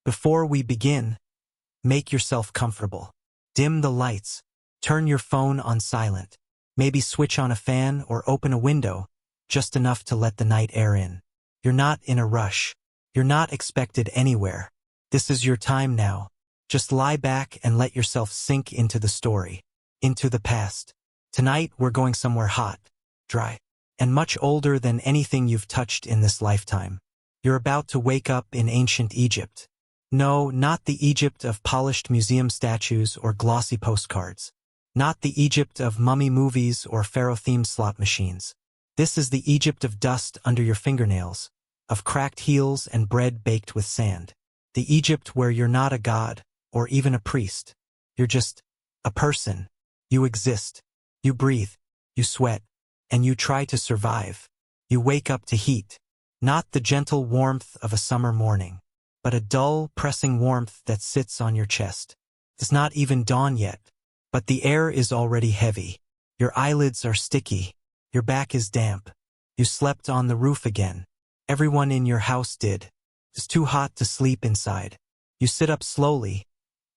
Before we begin, make yourself comfortable. Dim the lights. Turn your phone on silent. Maybe switch on a fan or open a window, just enough to let the night air in. You're not in a rush. You're not expected anywhere. This is your time now. Just lie back and let yourself sink into the story, into the past. Tonight we're going somewhere hot, dry, and much older than anything you've touched in this lifetime. You're about to wake up in ancient Egypt. No, not the Egypt of polished museum statues or glossy postcards. Not the Egypt of mummy movies or pharaoh-themed slot machines. This is the Egypt of dust under your fingernails, of cracked heels and bread baked with sand. The Egypt where you're not a god, or even a priest. You're just a person. You exist. You breathe. You sweat. And you try to survive. You wake up to heat. Not the gentle warmth of a summer morning, but a dull, pressing warmth that sits on your chest. It's not even dawn yet, but the air is already heavy. Your eyelids are sticky. Your back is damp. You slept on the roof again. Everyone in your house did. It's too hot to sleep inside. You sit up slowly,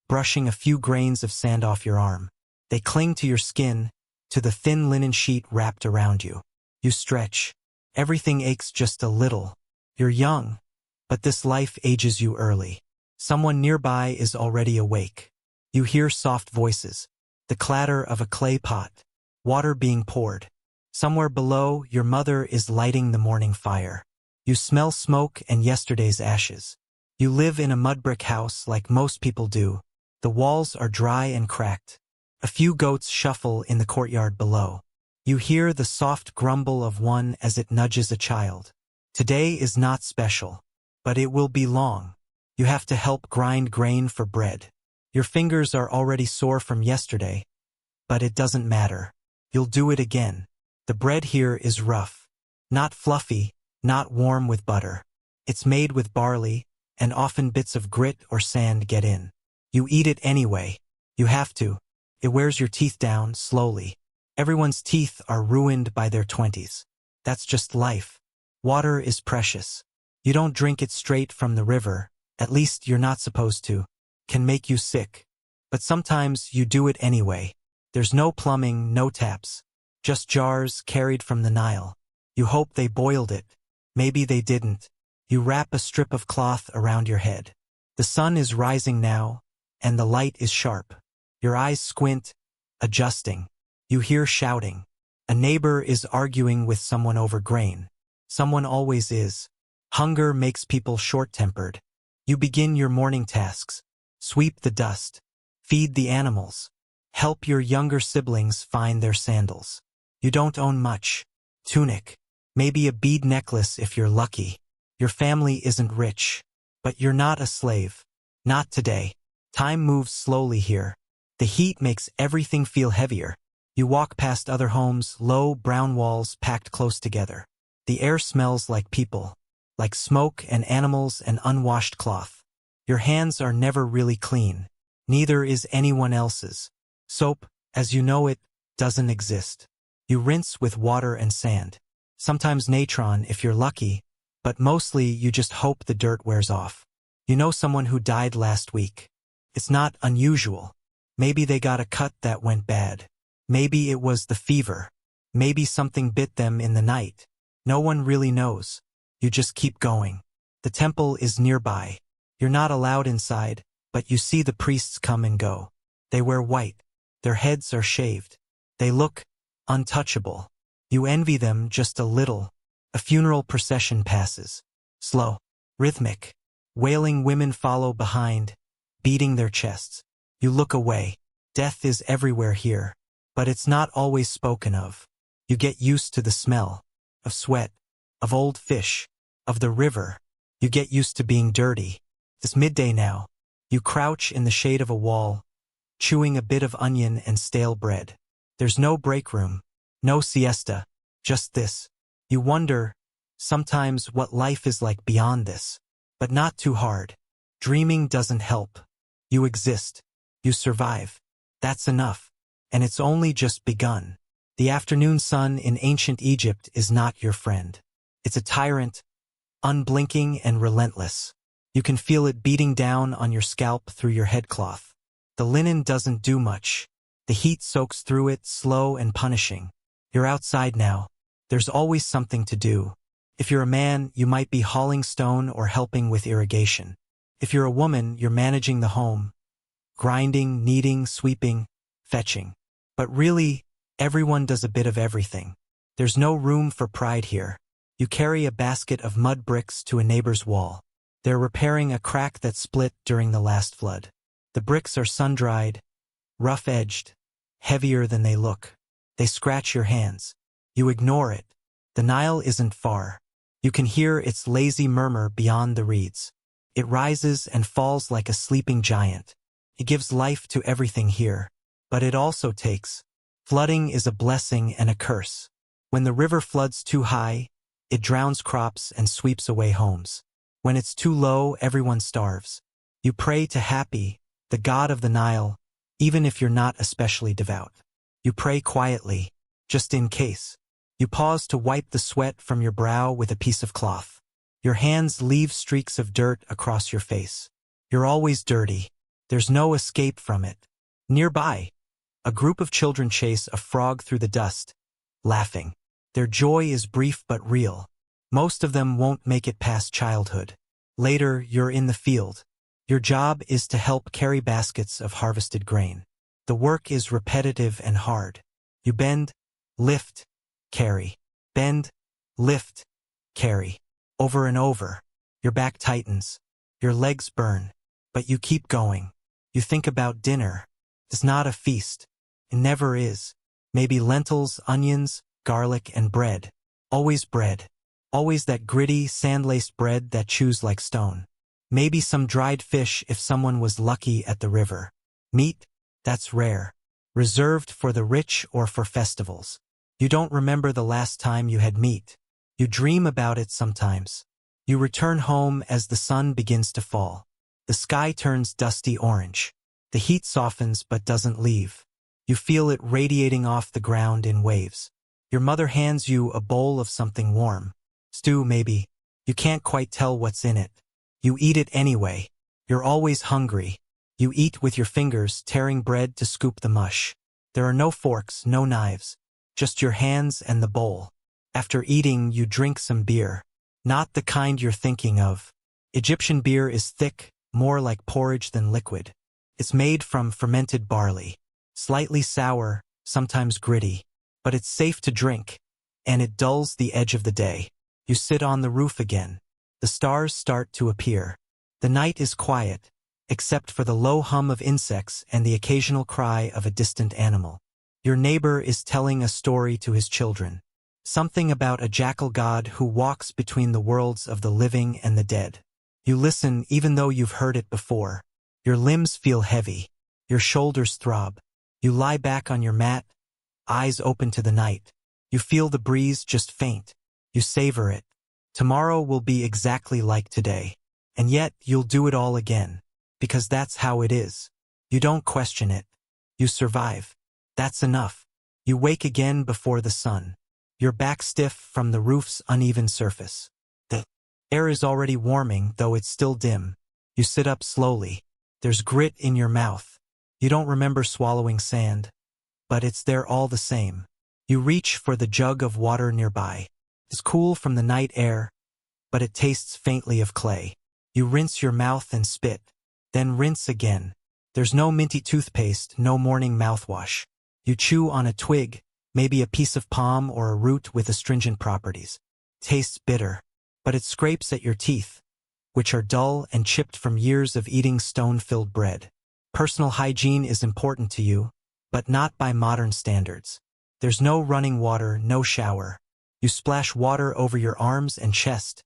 brushing a few grains of sand off your arm. They cling to your skin, to the thin linen sheet wrapped around you. You stretch. Everything aches just a little. You're young, but this life ages you early. Someone nearby is already awake. You hear soft voices, the clatter of a clay pot, water being poured. Somewhere below, your mother is lighting the morning fire. You smell smoke and yesterday's ashes. You live in a mud brick house like most people do. The walls are dry and cracked. A few goats shuffle in the courtyard below. You hear the soft grumble of one as it nudges a child. Today is not special, but it will be long. You have to help grind grain for bread. Your fingers are already sore from yesterday, but it doesn't matter. You'll do it again. The bread here is rough. Not fluffy, not warm with butter. It's made with barley, and often bits of grit or sand get in. You eat it anyway. You have to. It wears your teeth down slowly. Everyone's teeth are ruined by their 20s. That's just life. Water is precious. You don't drink it straight from the river, at least you're not supposed to. Can make you sick. But sometimes you do it anyway. There's no plumbing, no taps. Just jars carried from the Nile. You hope they boiled it. Maybe they didn't. You wrap a strip of cloth around your head. The sun is rising now, and the light is sharp. Your eyes squint, adjusting. You hear shouting. A neighbor is arguing with someone over grain. Someone always is. Hunger makes people short-tempered. You begin your morning tasks. Sweep the dust. Feed the animals. Help your younger siblings find their sandals. You don't own much. Tunic. Maybe a bead necklace if you're lucky. Your family isn't rich. But you're not a slave. Not today. Time moves slowly here. The heat makes everything feel heavier. You walk past other homes, low, brown walls packed close together. The air smells like people, like smoke and animals and unwashed cloth. Your hands are never really clean. Neither is anyone else's. Soap, as you know it, doesn't exist. You rinse with water and sand. Sometimes natron if you're lucky, but mostly you just hope the dirt wears off. You know someone who died last week. It's not unusual. Maybe they got a cut that went bad. Maybe it was the fever. Maybe something bit them in the night. No one really knows. You just keep going. The temple is nearby. You're not allowed inside, but you see the priests come and go. They wear white. Their heads are shaved. They look untouchable. You envy them just a little. A funeral procession passes. Slow. Rhythmic. Wailing women follow behind, beating their chests. You look away. Death is everywhere here, but it's not always spoken of. You get used to the smell of sweat, of old fish, of the river. You get used to being dirty. It's midday now. You crouch in the shade of a wall, chewing a bit of onion and stale bread. There's no break room, no siesta, just this. You wonder, sometimes, what life is like beyond this. But not too hard. Dreaming doesn't help. You exist. You survive. That's enough. And it's only just begun. The afternoon sun in ancient Egypt is not your friend. It's a tyrant, unblinking and relentless. You can feel it beating down on your scalp through your headcloth. The linen doesn't do much. The heat soaks through it, slow and punishing. You're outside now. There's always something to do. If you're a man, you might be hauling stone or helping with irrigation. If you're a woman, you're managing the home. Grinding, kneading, sweeping, fetching. But really, everyone does a bit of everything. There's no room for pride here. You carry a basket of mud bricks to a neighbor's wall. They're repairing a crack that split during the last flood. The bricks are sun-dried, rough-edged, heavier than they look. They scratch your hands. You ignore it. The Nile isn't far. You can hear its lazy murmur beyond the reeds. It rises and falls like a sleeping giant. It gives life to everything here. But it also takes. Flooding is a blessing and a curse. When the river floods too high, it drowns crops and sweeps away homes. When it's too low, everyone starves. You pray to Happy, the god of the Nile, even if you're not especially devout. You pray quietly, just in case. You pause to wipe the sweat from your brow with a piece of cloth. Your hands leave streaks of dirt across your face. You're always dirty. There's no escape from it. Nearby, a group of children chase a frog through the dust, laughing. Their joy is brief but real. Most of them won't make it past childhood. Later, you're in the field. Your job is to help carry baskets of harvested grain. The work is repetitive and hard. You bend, lift, carry. Bend, lift, carry. Over and over. Your back tightens. Your legs burn. But you keep going. You think about dinner. It's not a feast. It never is. Maybe lentils, onions, garlic, and bread. Always bread. Always that gritty, sand-laced bread that chews like stone. Maybe some dried fish if someone was lucky at the river. Meat? That's rare. Reserved for the rich or for festivals. You don't remember the last time you had meat. You dream about it sometimes. You return home as the sun begins to fall. The sky turns dusty orange. The heat softens but doesn't leave. You feel it radiating off the ground in waves. Your mother hands you a bowl of something warm. Stew, maybe. You can't quite tell what's in it. You eat it anyway. You're always hungry. You eat with your fingers, tearing bread to scoop the mush. There are no forks, no knives. Just your hands and the bowl. After eating, you drink some beer. Not the kind you're thinking of. Egyptian beer is thick, more like porridge than liquid. It's made from fermented barley. Slightly sour, sometimes gritty. But it's safe to drink. And it dulls the edge of the day. You sit on the roof again. The stars start to appear. The night is quiet, except for the low hum of insects and the occasional cry of a distant animal. Your neighbor is telling a story to his children. Something about a jackal god who walks between the worlds of the living and the dead. You listen even though you've heard it before. Your limbs feel heavy. Your shoulders throb. You lie back on your mat, eyes open to the night. You feel the breeze just faint. You savor it. Tomorrow will be exactly like today. And yet, you'll do it all again. Because that's how it is. You don't question it. You survive. That's enough. You wake again before the sun. Your back stiff from the roof's uneven surface. The air is already warming, though it's still dim. You sit up slowly. There's grit in your mouth. You don't remember swallowing sand. But it's there all the same. You reach for the jug of water nearby. It's cool from the night air, but it tastes faintly of clay. You rinse your mouth and spit, then rinse again. There's no minty toothpaste, no morning mouthwash. You chew on a twig, maybe a piece of palm or a root with astringent properties. Tastes bitter, but it scrapes at your teeth, which are dull and chipped from years of eating stone-filled bread. Personal hygiene is important to you, but not by modern standards. There's no running water, no shower. You splash water over your arms and chest,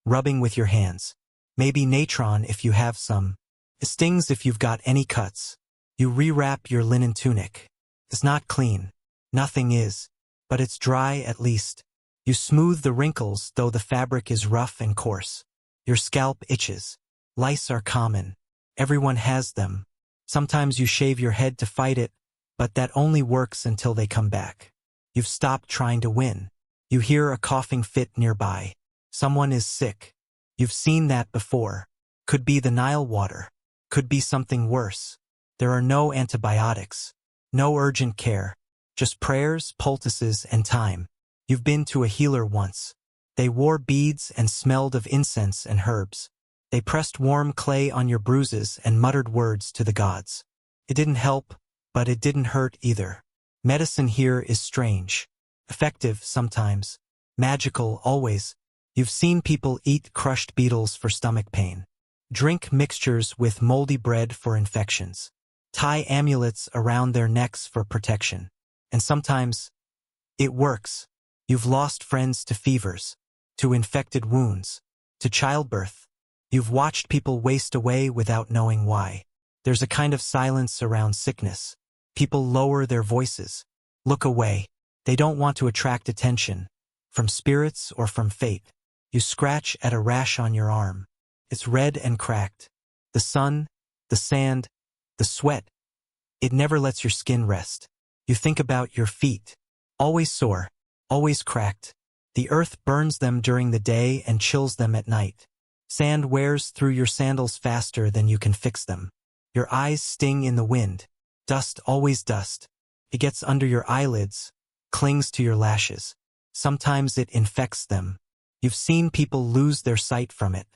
rubbing with your hands. Maybe natron if you have some. It stings if you've got any cuts. You rewrap your linen tunic. It's not clean. Nothing is. But it's dry at least. You smooth the wrinkles, though the fabric is rough and coarse. Your scalp itches. Lice are common. Everyone has them. Sometimes you shave your head to fight it, but that only works until they come back. You've stopped trying to win. You hear a coughing fit nearby. Someone is sick. You've seen that before. Could be the Nile water. Could be something worse. There are no antibiotics. No urgent care. Just prayers, poultices, and time. You've been to a healer once. They wore beads and smelled of incense and herbs. They pressed warm clay on your bruises and muttered words to the gods. It didn't help, but it didn't hurt either. Medicine here is strange. Effective sometimes. Magical always. You've seen people eat crushed beetles for stomach pain. Drink mixtures with moldy bread for infections. Tie amulets around their necks for protection. And sometimes, it works. You've lost friends to fevers, to infected wounds, to childbirth. You've watched people waste away without knowing why. There's a kind of silence around sickness. People lower their voices, look away. They don't want to attract attention, from spirits or from fate. You scratch at a rash on your arm. It's red and cracked. The sun, the sand, the sweat. It never lets your skin rest. You think about your feet. Always sore, always cracked. The earth burns them during the day and chills them at night. Sand wears through your sandals faster than you can fix them. Your eyes sting in the wind. Dust, always dust. It gets under your eyelids, clings to your lashes. Sometimes it infects them. You've seen people lose their sight from it.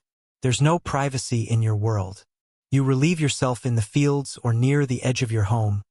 There's no privacy in your world. You relieve yourself in the fields or near the edge of your home,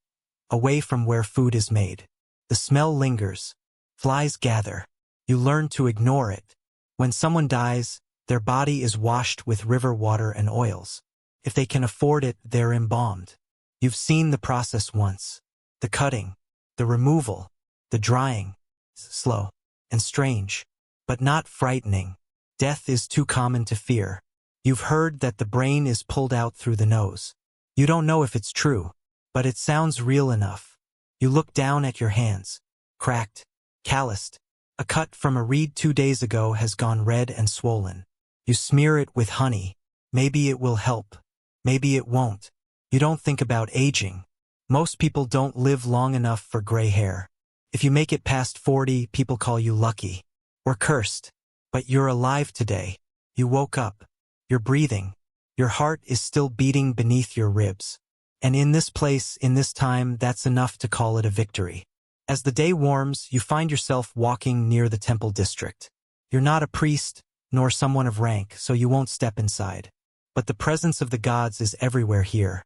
away from where food is made. The smell lingers. Flies gather. You learn to ignore it. When someone dies, their body is washed with river water and oils. If they can afford it, they're embalmed. You've seen the process once. The cutting, the removal, the drying. Slow and strange, but not frightening. Death is too common to fear. You've heard that the brain is pulled out through the nose. You don't know if it's true, but it sounds real enough. You look down at your hands. Cracked, calloused. A cut from a reed 2 days ago has gone red and swollen. You smear it with honey. Maybe it will help. Maybe it won't. You don't think about aging. Most people don't live long enough for gray hair. If you make it past 40, people call you lucky or cursed. But you're alive today. You woke up. You're breathing. Your heart is still beating beneath your ribs. And in this place, in this time, that's enough to call it a victory. As the day warms, you find yourself walking near the temple district. You're not a priest, nor someone of rank, so you won't step inside. But the presence of the gods is everywhere here.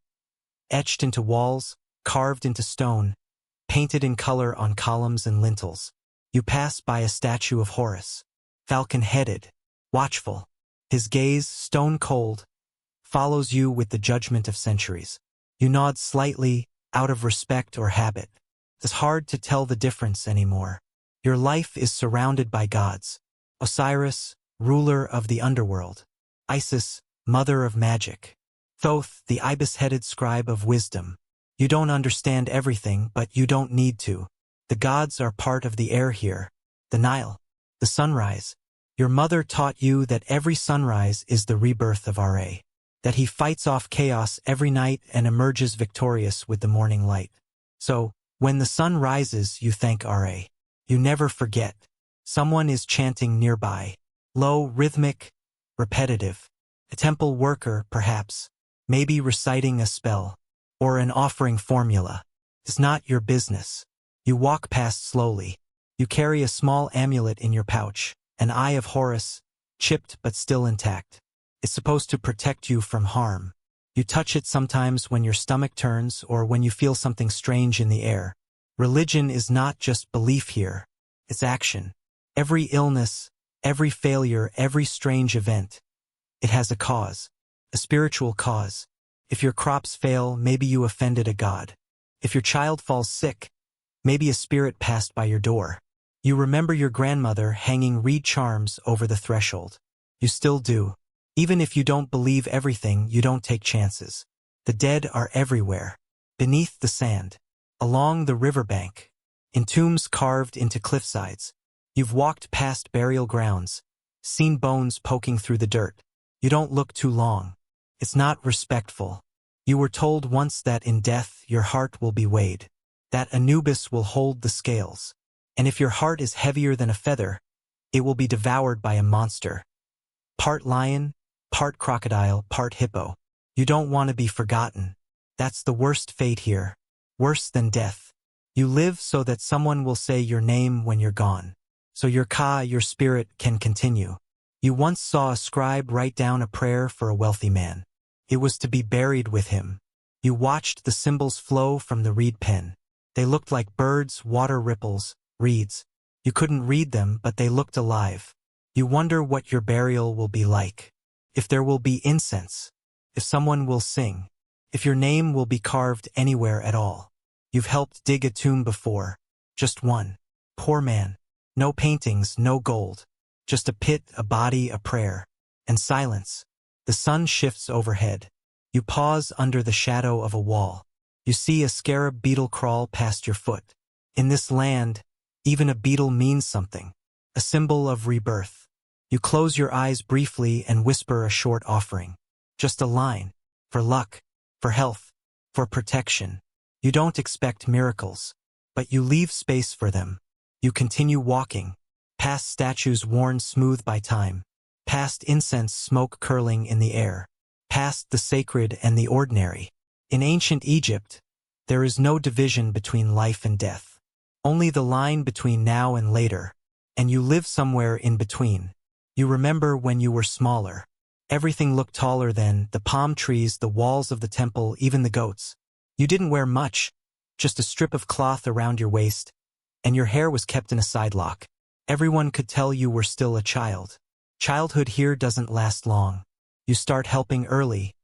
Etched into walls, carved into stone, painted in color on columns and lintels. You pass by a statue of Horus, falcon-headed, watchful. His gaze, stone cold, follows you with the judgment of centuries. You nod slightly, out of respect or habit. It's hard to tell the difference anymore. Your life is surrounded by gods. Osiris, ruler of the underworld. Isis, mother of magic. Thoth, the ibis-headed scribe of wisdom. You don't understand everything, but you don't need to. The gods are part of the air here. The Nile, the sunrise. Your mother taught you that every sunrise is the rebirth of Ra. That he fights off chaos every night and emerges victorious with the morning light. So, when the sun rises, you thank Ra. You never forget. Someone is chanting nearby. Low, rhythmic, repetitive. A temple worker, perhaps. Maybe reciting a spell. Or an offering formula. It's not your business. You walk past slowly. You carry a small amulet in your pouch. An eye of Horus, chipped but still intact. It's supposed to protect you from harm. You touch it sometimes when your stomach turns or when you feel something strange in the air. Religion is not just belief here. It's action. Every illness, every failure, every strange event. It has a cause. A spiritual cause. If your crops fail, maybe you offended a god. If your child falls sick, maybe a spirit passed by your door. You remember your grandmother hanging reed charms over the threshold. You still do. Even if you don't believe everything, you don't take chances. The dead are everywhere. Beneath the sand. Along the riverbank. In tombs carved into cliffsides. You've walked past burial grounds. Seen bones poking through the dirt. You don't look too long. It's not respectful. You were told once that in death your heart will be weighed. That Anubis will hold the scales. And if your heart is heavier than a feather, it will be devoured by a monster. Part lion, part crocodile, part hippo. You don't want to be forgotten. That's the worst fate here. Worse than death. You live so that someone will say your name when you're gone. So your spirit can continue. You once saw a scribe write down a prayer for a wealthy man. It was to be buried with him. You watched the symbols flow from the reed pen. They looked like birds, water ripples, reeds. You couldn't read them, but they looked alive. You wonder what your burial will be like. If there will be incense. If someone will sing. If your name will be carved anywhere at all. You've helped dig a tomb before. Just one. Poor man. No paintings, no gold. Just a pit, a body, a prayer. And silence. The sun shifts overhead. You pause under the shadow of a wall. You see a scarab beetle crawl past your foot. In this land, even a beetle means something. A symbol of rebirth. You close your eyes briefly and whisper a short offering. Just a line. For luck. For health. For protection. You don't expect miracles. But you leave space for them. You continue walking. Past statues worn smooth by time. Past incense smoke curling in the air. Past the sacred and the ordinary. In ancient Egypt, there is no division between life and death. Only the line between now and later. And you live somewhere in between. You remember when you were smaller. Everything looked taller then, the palm trees, the walls of the temple, even the goats. You didn't wear much, just a strip of cloth around your waist, and your hair was kept in a sidelock. Everyone could tell you were still a child. Childhood here doesn't last long. You start helping early,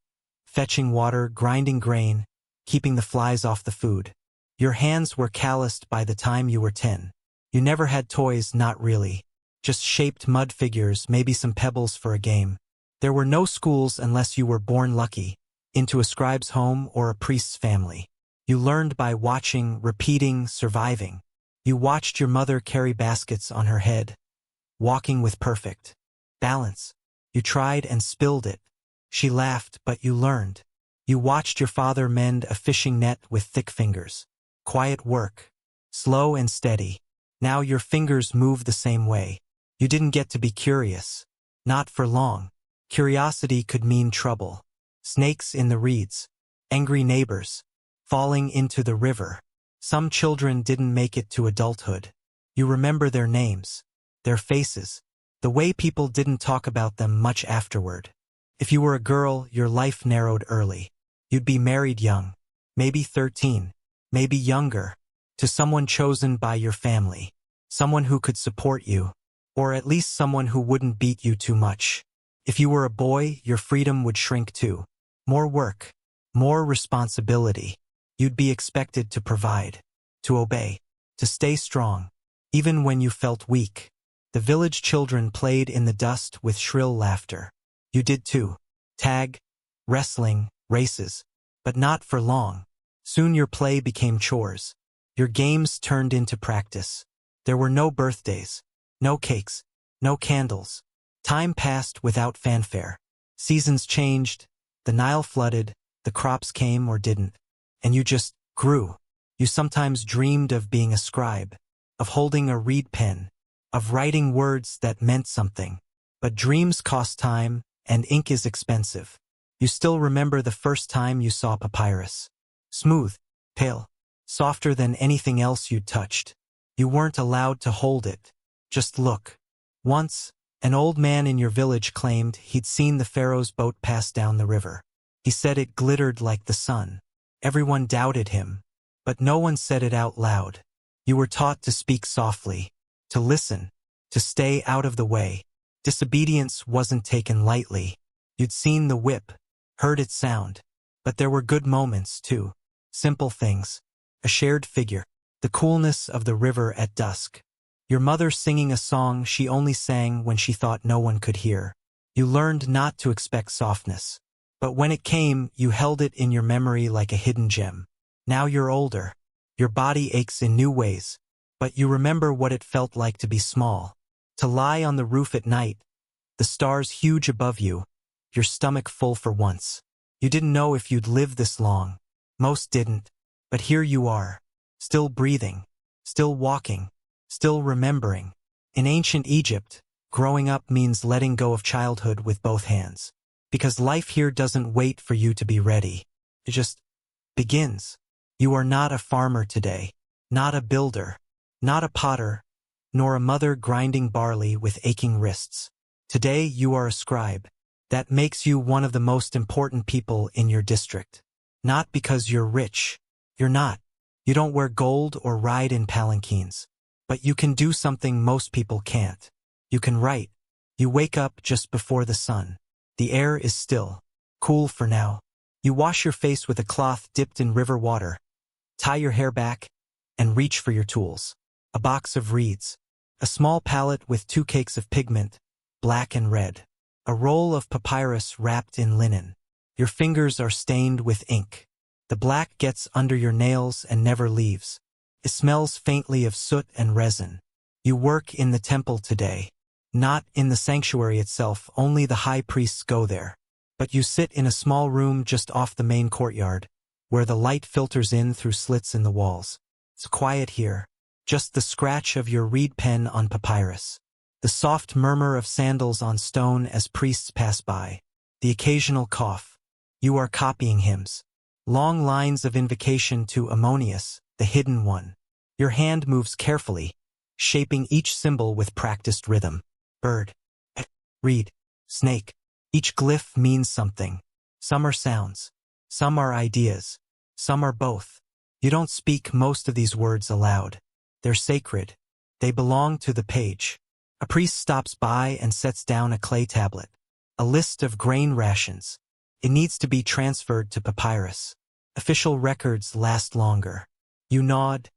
fetching water, grinding grain, keeping the flies off the food. Your hands were calloused by the time you were 10. You never had toys, not really. Just shaped mud figures, maybe some pebbles for a game. There were no schools unless you were born lucky, into a scribe's home or a priest's family. You learned by watching, repeating, surviving. You watched your mother carry baskets on her head, walking with perfect balance. You tried and spilled it. She laughed, but you learned. You watched your father mend a fishing net with thick fingers. Quiet work. Slow and steady. Now your fingers move the same way. You didn't get to be curious. Not for long. Curiosity could mean trouble. Snakes in the reeds. Angry neighbors. Falling into the river. Some children didn't make it to adulthood. You remember their names. Their faces. The way people didn't talk about them much afterward. If you were a girl, your life narrowed early. You'd be married young. Maybe 13. Maybe younger. To someone chosen by your family. Someone who could support you. Or at least someone who wouldn't beat you too much. If you were a boy, your freedom would shrink too. More work. More responsibility. You'd be expected to provide. To obey. To stay strong. Even when you felt weak. The village children played in the dust with shrill laughter. You did too. Tag, wrestling, races. But not for long. Soon your play became chores. Your games turned into practice. There were no birthdays. No cakes. No candles. Time passed without fanfare. Seasons changed. The Nile flooded. The crops came or didn't. And you just grew. You sometimes dreamed of being a scribe. Of holding a reed pen. Of writing words that meant something. But dreams cost time, and ink is expensive. You still remember the first time you saw papyrus. Smooth, pale, softer than anything else you'd touched. You weren't allowed to hold it. Just look. Once, an old man in your village claimed he'd seen the pharaoh's boat pass down the river. He said it glittered like the sun. Everyone doubted him, but no one said it out loud. You were taught to speak softly. To listen, to stay out of the way. Disobedience wasn't taken lightly. You'd seen the whip, heard its sound. But there were good moments, too. Simple things. A shared figure. The coolness of the river at dusk. Your mother singing a song she only sang when she thought no one could hear. You learned not to expect softness. But when it came, you held it in your memory like a hidden gem. Now you're older. Your body aches in new ways. But you remember what it felt like to be small. To lie on the roof at night, the stars huge above you, your stomach full for once. You didn't know if you'd live this long. Most didn't. But here you are. Still breathing. Still walking. Still remembering. In ancient Egypt, growing up means letting go of childhood with both hands. Because life here doesn't wait for you to be ready. It just begins. You are not a farmer today, not a builder, not a potter, nor a mother grinding barley with aching wrists. Today you are a scribe. That makes you one of the most important people in your district. Not because you're rich. You're not. You don't wear gold or ride in palanquins. But you can do something most people can't. You can write. You wake up just before the sun. The air is still. Cool for now. You wash your face with a cloth dipped in river water. Tie your hair back and reach for your tools. A box of reeds. A small palette with 2 cakes of pigment, black and red. A roll of papyrus wrapped in linen. Your fingers are stained with ink. The black gets under your nails and never leaves. It smells faintly of soot and resin. You work in the temple today. Not in the sanctuary itself, only the high priests go there. But you sit in a small room just off the main courtyard, where the light filters in through slits in the walls. It's quiet here. Just the scratch of your reed pen on papyrus. The soft murmur of sandals on stone as priests pass by. The occasional cough. You are copying hymns. Long lines of invocation to Ammonius, the hidden one. Your hand moves carefully, shaping each symbol with practiced rhythm. Bird. Reed. Snake. Each glyph means something. Some are sounds. Some are ideas. Some are both. You don't speak most of these words aloud. They're sacred. They belong to the page. A priest stops by and sets down a clay tablet. A list of grain rations. It needs to be transferred to papyrus. Official records last longer. You nod,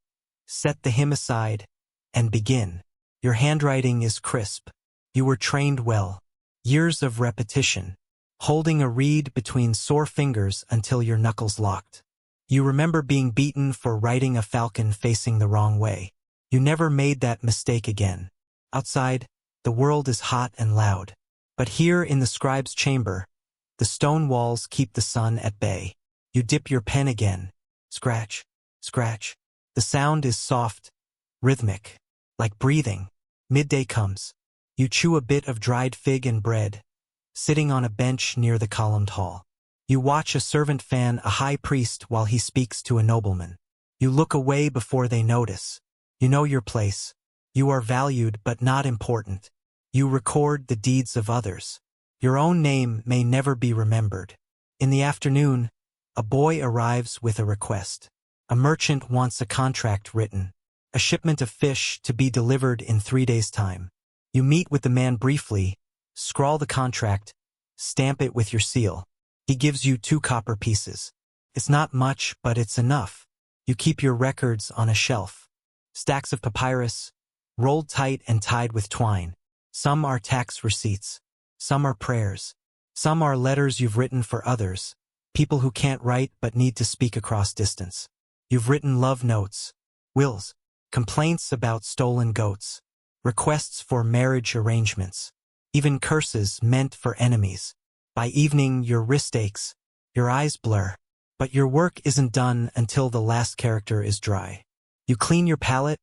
set the hymn aside, and begin. Your handwriting is crisp. You were trained well. Years of repetition. Holding a reed between sore fingers until your knuckles locked. You remember being beaten for writing a falcon facing the wrong way. You never made that mistake again. Outside, the world is hot and loud. But here in the scribe's chamber, the stone walls keep the sun at bay. You dip your pen again. Scratch, scratch. The sound is soft, rhythmic, like breathing. Midday comes. You chew a bit of dried fig and bread, sitting on a bench near the columned hall. You watch a servant fan a high priest while he speaks to a nobleman. You look away before they notice. You know your place. You are valued but not important. You record the deeds of others. Your own name may never be remembered. In the afternoon, a boy arrives with a request. A merchant wants a contract written. A shipment of fish to be delivered in 3 days' time. You meet with the man briefly, scrawl the contract, stamp it with your seal. He gives you 2 copper pieces. It's not much, but it's enough. You keep your records on a shelf. Stacks of papyrus, rolled tight and tied with twine. Some are tax receipts. Some are prayers. Some are letters you've written for others, people who can't write but need to speak across distance. You've written love notes, wills, complaints about stolen goats, requests for marriage arrangements, even curses meant for enemies. By evening, your wrist aches, your eyes blur, but your work isn't done until the last character is dry. You clean your palette,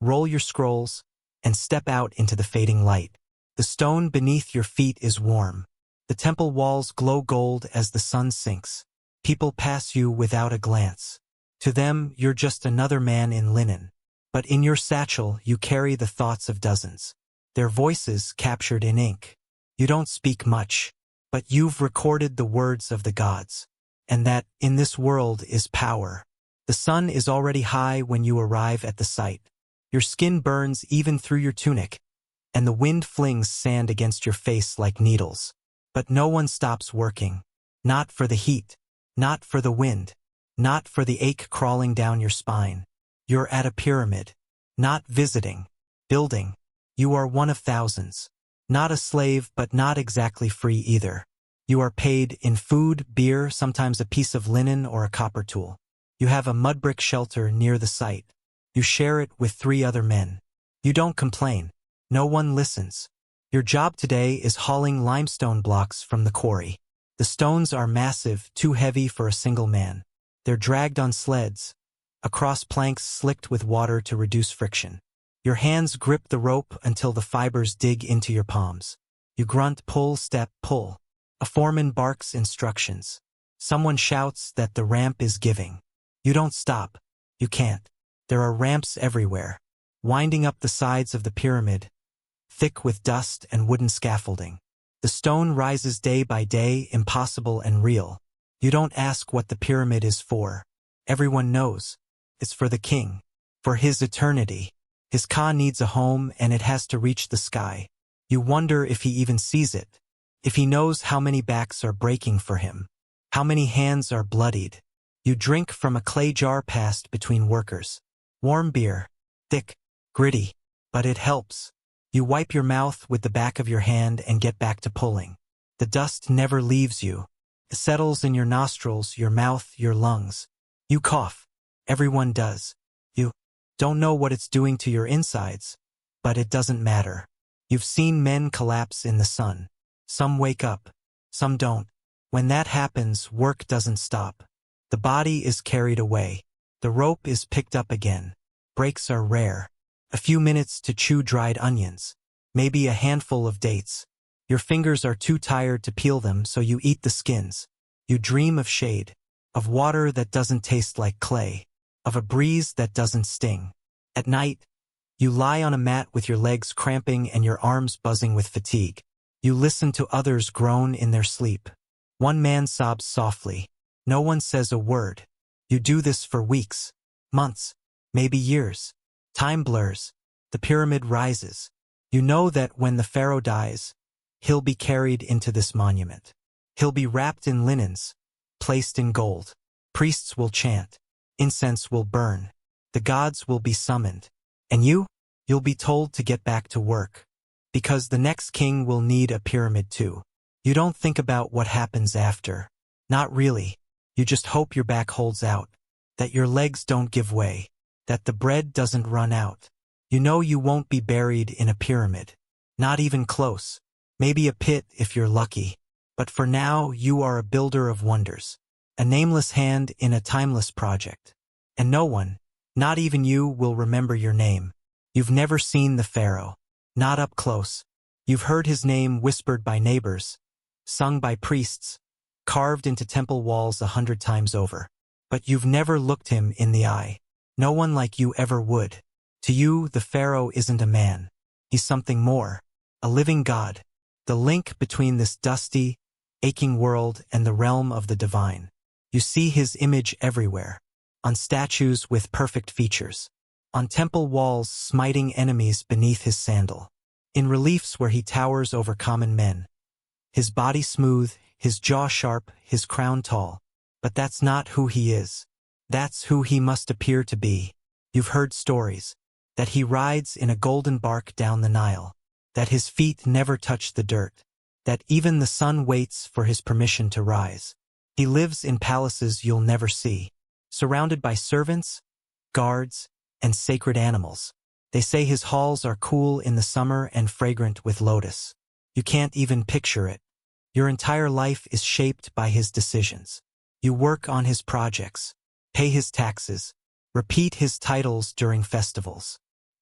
roll your scrolls, and step out into the fading light. The stone beneath your feet is warm. The temple walls glow gold as the sun sinks. People pass you without a glance. To them, you're just another man in linen. But in your satchel, you carry the thoughts of dozens. Their voices captured in ink. You don't speak much, but you've recorded the words of the gods. And that, in this world, is power. The sun is already high when you arrive at the site. Your skin burns even through your tunic, and the wind flings sand against your face like needles. But no one stops working. Not for the heat, not for the wind, not for the ache crawling down your spine. You're at a pyramid, not visiting, building. You are one of thousands. Not a slave, but not exactly free either. You are paid in food, beer, sometimes a piece of linen or a copper tool. You have a mud brick shelter near the site. You share it with 3 other men. You don't complain. No one listens. Your job today is hauling limestone blocks from the quarry. The stones are massive, too heavy for a single man. They're dragged on sleds, across planks slicked with water to reduce friction. Your hands grip the rope until the fibers dig into your palms. You grunt, pull, step, pull. A foreman barks instructions. Someone shouts that the ramp is giving. You don't stop. You can't. There are ramps everywhere, winding up the sides of the pyramid, thick with dust and wooden scaffolding. The stone rises day by day, impossible and real. You don't ask what the pyramid is for. Everyone knows. It's for the king. For his eternity. His Ka needs a home and it has to reach the sky. You wonder if he even sees it. If he knows how many backs are breaking for him. How many hands are bloodied. You drink from a clay jar passed between workers. Warm beer. Thick. Gritty. But it helps. You wipe your mouth with the back of your hand and get back to pulling. The dust never leaves you. It settles in your nostrils, your mouth, your lungs. You cough. Everyone does. You don't know what it's doing to your insides, but it doesn't matter. You've seen men collapse in the sun. Some wake up. Some don't. When that happens, work doesn't stop. The body is carried away. The rope is picked up again. Breaks are rare. A few minutes to chew dried onions. Maybe a handful of dates. Your fingers are too tired to peel them, so you eat the skins. You dream of shade. Of water that doesn't taste like clay. Of a breeze that doesn't sting. At night, you lie on a mat with your legs cramping and your arms buzzing with fatigue. You listen to others groan in their sleep. One man sobs softly. No one says a word. You do this for weeks, months, maybe years. Time blurs. The pyramid rises. You know that when the pharaoh dies, he'll be carried into this monument. He'll be wrapped in linens, placed in gold. Priests will chant. Incense will burn. The gods will be summoned. And you'll be told to get back to work. Because the next king will need a pyramid too. You don't think about what happens after. Not really. You just hope your back holds out. That your legs don't give way. That the bread doesn't run out. You know you won't be buried in a pyramid. Not even close. Maybe a pit if you're lucky. But for now, you are a builder of wonders. A nameless hand in a timeless project. And no one, not even you, will remember your name. You've never seen the pharaoh. Not up close. You've heard his name whispered by neighbors, sung by priests, carved into temple walls 100 times over. But you've never looked him in the eye. No one like you ever would. To you, the pharaoh isn't a man. He's something more. A living god. The link between this dusty, aching world and the realm of the divine. You see his image everywhere. On statues with perfect features. On temple walls smiting enemies beneath his sandal. In reliefs where he towers over common men. His body smooth, his jaw sharp, his crown tall. But that's not who he is. That's who he must appear to be. You've heard stories. That he rides in a golden bark down the Nile. That his feet never touch the dirt. That even the sun waits for his permission to rise. He lives in palaces you'll never see. Surrounded by servants, guards, and sacred animals. They say his halls are cool in the summer and fragrant with lotus. You can't even picture it. Your entire life is shaped by his decisions. You work on his projects, pay his taxes, repeat his titles during festivals.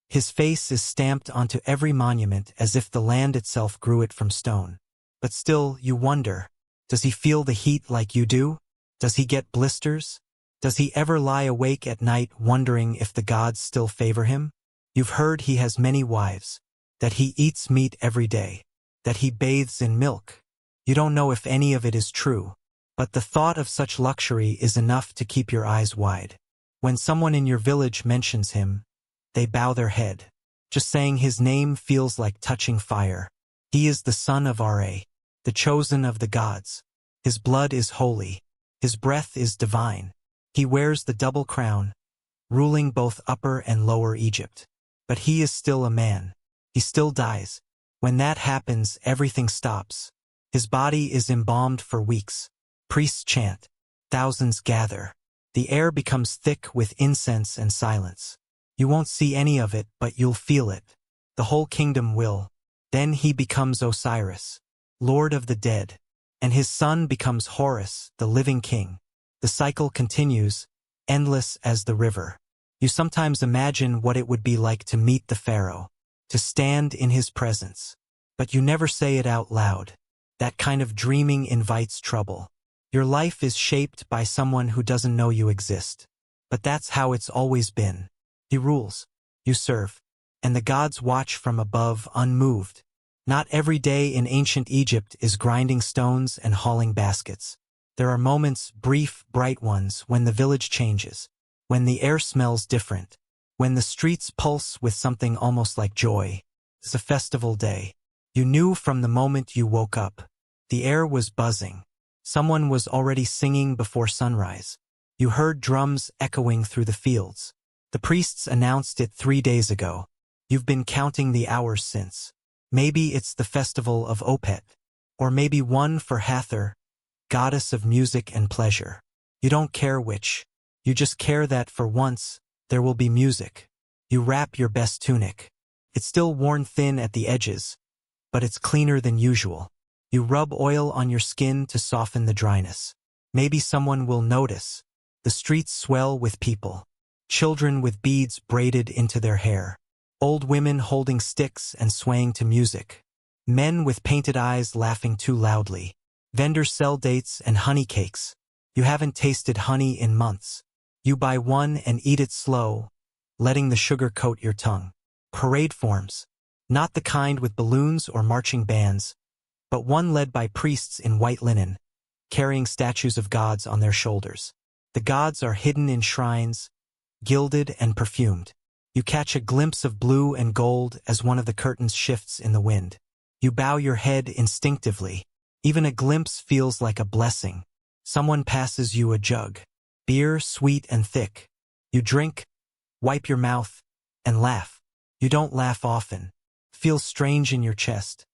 His face is stamped onto every monument as if the land itself grew it from stone. But still, you wonder, does he feel the heat like you do? Does he get blisters? Does he ever lie awake at night wondering if the gods still favor him? You've heard he has many wives, that he eats meat every day, that he bathes in milk. You don't know if any of it is true, but the thought of such luxury is enough to keep your eyes wide. When someone in your village mentions him, they bow their head. Just saying his name feels like touching fire. He is the son of Ra, the chosen of the gods. His blood is holy. His breath is divine. He wears the double crown, ruling both Upper and Lower Egypt. But he is still a man. He still dies. When that happens, everything stops. His body is embalmed for weeks. Priests chant. Thousands gather. The air becomes thick with incense and silence. You won't see any of it, but you'll feel it. The whole kingdom will. Then he becomes Osiris, Lord of the dead. And his son becomes Horus, the living king. The cycle continues, endless as the river. You sometimes imagine what it would be like to meet the pharaoh, to stand in his presence. But you never say it out loud. That kind of dreaming invites trouble. Your life is shaped by someone who doesn't know you exist. But that's how it's always been. He rules. You serve. And the gods watch from above, unmoved. Not every day in ancient Egypt is grinding stones and hauling baskets. There are moments, brief, bright ones, when the village changes, when the air smells different, when the streets pulse with something almost like joy. It's a festival day. You knew from the moment you woke up. The air was buzzing. Someone was already singing before sunrise. You heard drums echoing through the fields. The priests announced it 3 days ago. You've been counting the hours since. Maybe it's the festival of Opet. Or maybe one for Hathor, goddess of music and pleasure. You don't care which. You just care that for once, there will be music. You wrap your best tunic. It's still worn thin at the edges, but it's cleaner than usual. You rub oil on your skin to soften the dryness. Maybe someone will notice. The streets swell with people. Children with beads braided into their hair. Old women holding sticks and swaying to music. Men with painted eyes laughing too loudly. Vendors sell dates and honey cakes. You haven't tasted honey in months. You buy one and eat it slow, letting the sugar coat your tongue. Parade forms. Not the kind with balloons or marching bands, but one led by priests in white linen, carrying statues of gods on their shoulders. The gods are hidden in shrines, gilded and perfumed. You catch a glimpse of blue and gold as one of the curtains shifts in the wind. You bow your head instinctively. Even a glimpse feels like a blessing. Someone passes you a jug. Beer, sweet and thick. You drink, wipe your mouth, and laugh. You don't laugh often. Feels strange in your chest.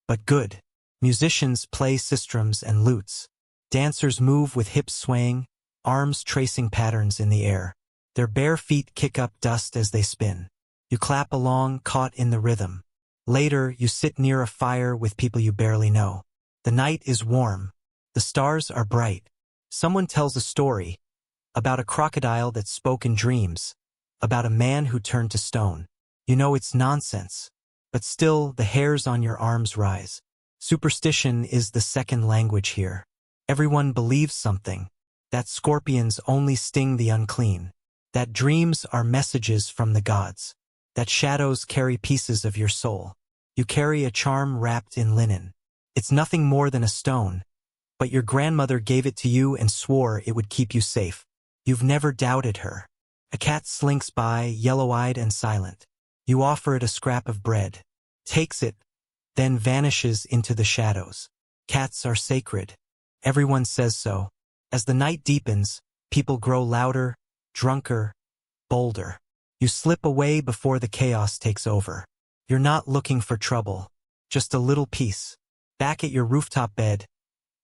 But good. Musicians play sistrums and lutes. Dancers move with hips swaying, arms tracing patterns in the air. Their bare feet kick up dust as they spin. You clap along, caught in the rhythm. Later, you sit near a fire with people you barely know. The night is warm. The stars are bright. Someone tells a story about a crocodile that spoke in dreams, about a man who turned to stone. You know it's nonsense, but still the hairs on your arms rise. Superstition is the second language here. Everyone believes something, that scorpions only sting the unclean, that dreams are messages from the gods, that shadows carry pieces of your soul. You carry a charm wrapped in linen. It's nothing more than a stone, but your grandmother gave it to you and swore it would keep you safe. You've never doubted her. A cat slinks by, yellow-eyed and silent. You offer it a scrap of bread, takes it, then vanishes into the shadows. Cats are sacred. Everyone says so. As the night deepens, people grow louder, drunker, bolder. You slip away before the chaos takes over. You're not looking for trouble, just a little peace. Back at your rooftop bed,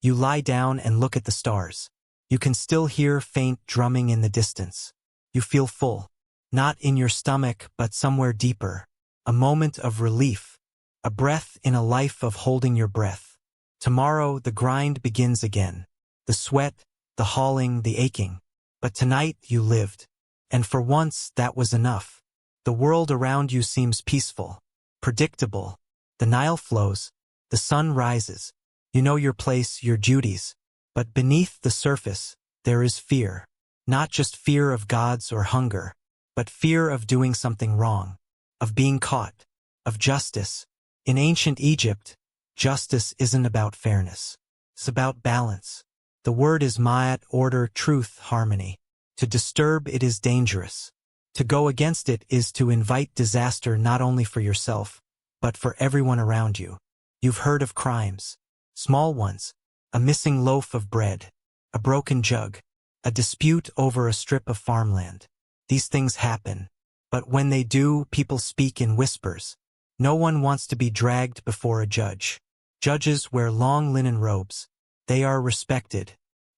you lie down and look at the stars. You can still hear faint drumming in the distance. You feel full, not in your stomach but somewhere deeper. A moment of relief, a breath in a life of holding your breath. Tomorrow the grind begins again. The sweat, the hauling, the aching. But tonight you lived. And for once that was enough. The world around you seems peaceful, predictable. The Nile flows, the sun rises. You know your place, your duties. But beneath the surface, there is fear. Not just fear of gods or hunger, but fear of doing something wrong, of being caught, of justice. In ancient Egypt, justice isn't about fairness. It's about balance. The word is ma'at, order, truth, harmony. To disturb it is dangerous. To go against it is to invite disaster not only for yourself, but for everyone around you. You've heard of crimes. Small ones. A missing loaf of bread. A broken jug. A dispute over a strip of farmland. These things happen. But when they do, people speak in whispers. No one wants to be dragged before a judge. Judges wear long linen robes. They are respected,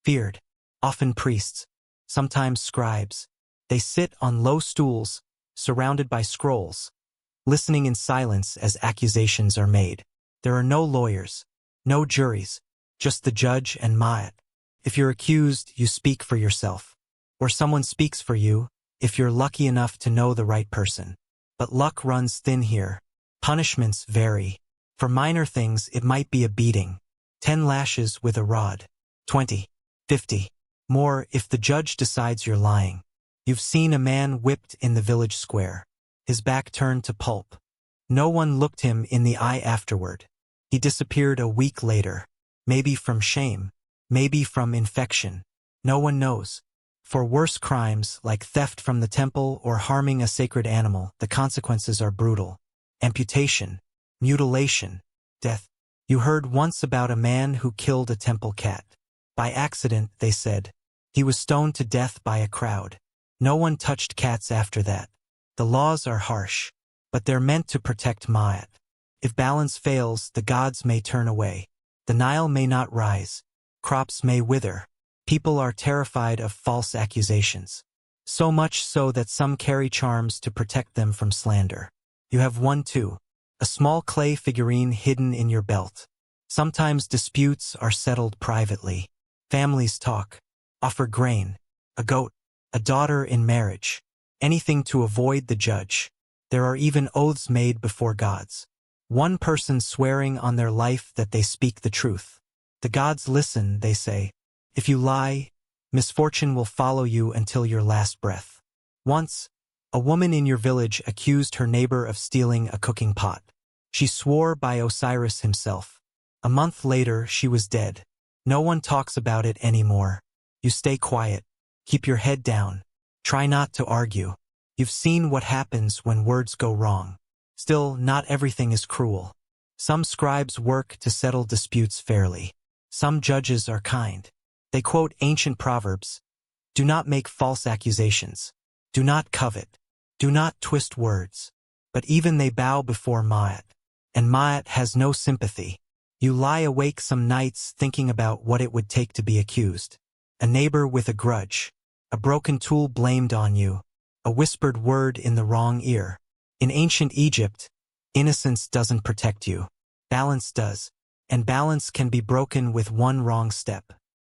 feared, often priests, sometimes scribes. They sit on low stools, surrounded by scrolls, listening in silence as accusations are made. There are no lawyers, no juries, just the judge and ma'at. If you're accused, you speak for yourself. Or someone speaks for you, if you're lucky enough to know the right person. But luck runs thin here. Punishments vary. For minor things, it might be a beating, 10 lashes with a rod. 20. 50. More if the judge decides you're lying. You've seen a man whipped in the village square. His back turned to pulp. No one looked him in the eye afterward. He disappeared a week later. Maybe from shame. Maybe from infection. No one knows. For worse crimes like theft from the temple or harming a sacred animal, the consequences are brutal. Amputation, mutilation, death. You heard once about a man who killed a temple cat. By accident, they said. He was stoned to death by a crowd. No one touched cats after that. The laws are harsh, but they're meant to protect Ma'at. If balance fails, the gods may turn away. The Nile may not rise. Crops may wither. People are terrified of false accusations. So much so that some carry charms to protect them from slander. You have one too. A small clay figurine hidden in your belt. Sometimes disputes are settled privately. Families talk. Offer grain. A goat. A daughter in marriage. Anything to avoid the judge. There are even oaths made before gods. One person swearing on their life that they speak the truth. The gods listen, they say. If you lie, misfortune will follow you until your last breath. Once, a woman in your village accused her neighbor of stealing a cooking pot. She swore by Osiris himself. A month later, she was dead. No one talks about it anymore. You stay quiet. Keep your head down. Try not to argue. You've seen what happens when words go wrong. Still, not everything is cruel. Some scribes work to settle disputes fairly. Some judges are kind. They quote ancient proverbs. Do not make false accusations. Do not covet. Do not twist words. But even they bow before Ma'at. And Ma'at has no sympathy. You lie awake some nights thinking about what it would take to be accused. A neighbor with a grudge. A broken tool blamed on you. A whispered word in the wrong ear. In ancient Egypt, innocence doesn't protect you. Balance does. And balance can be broken with one wrong step.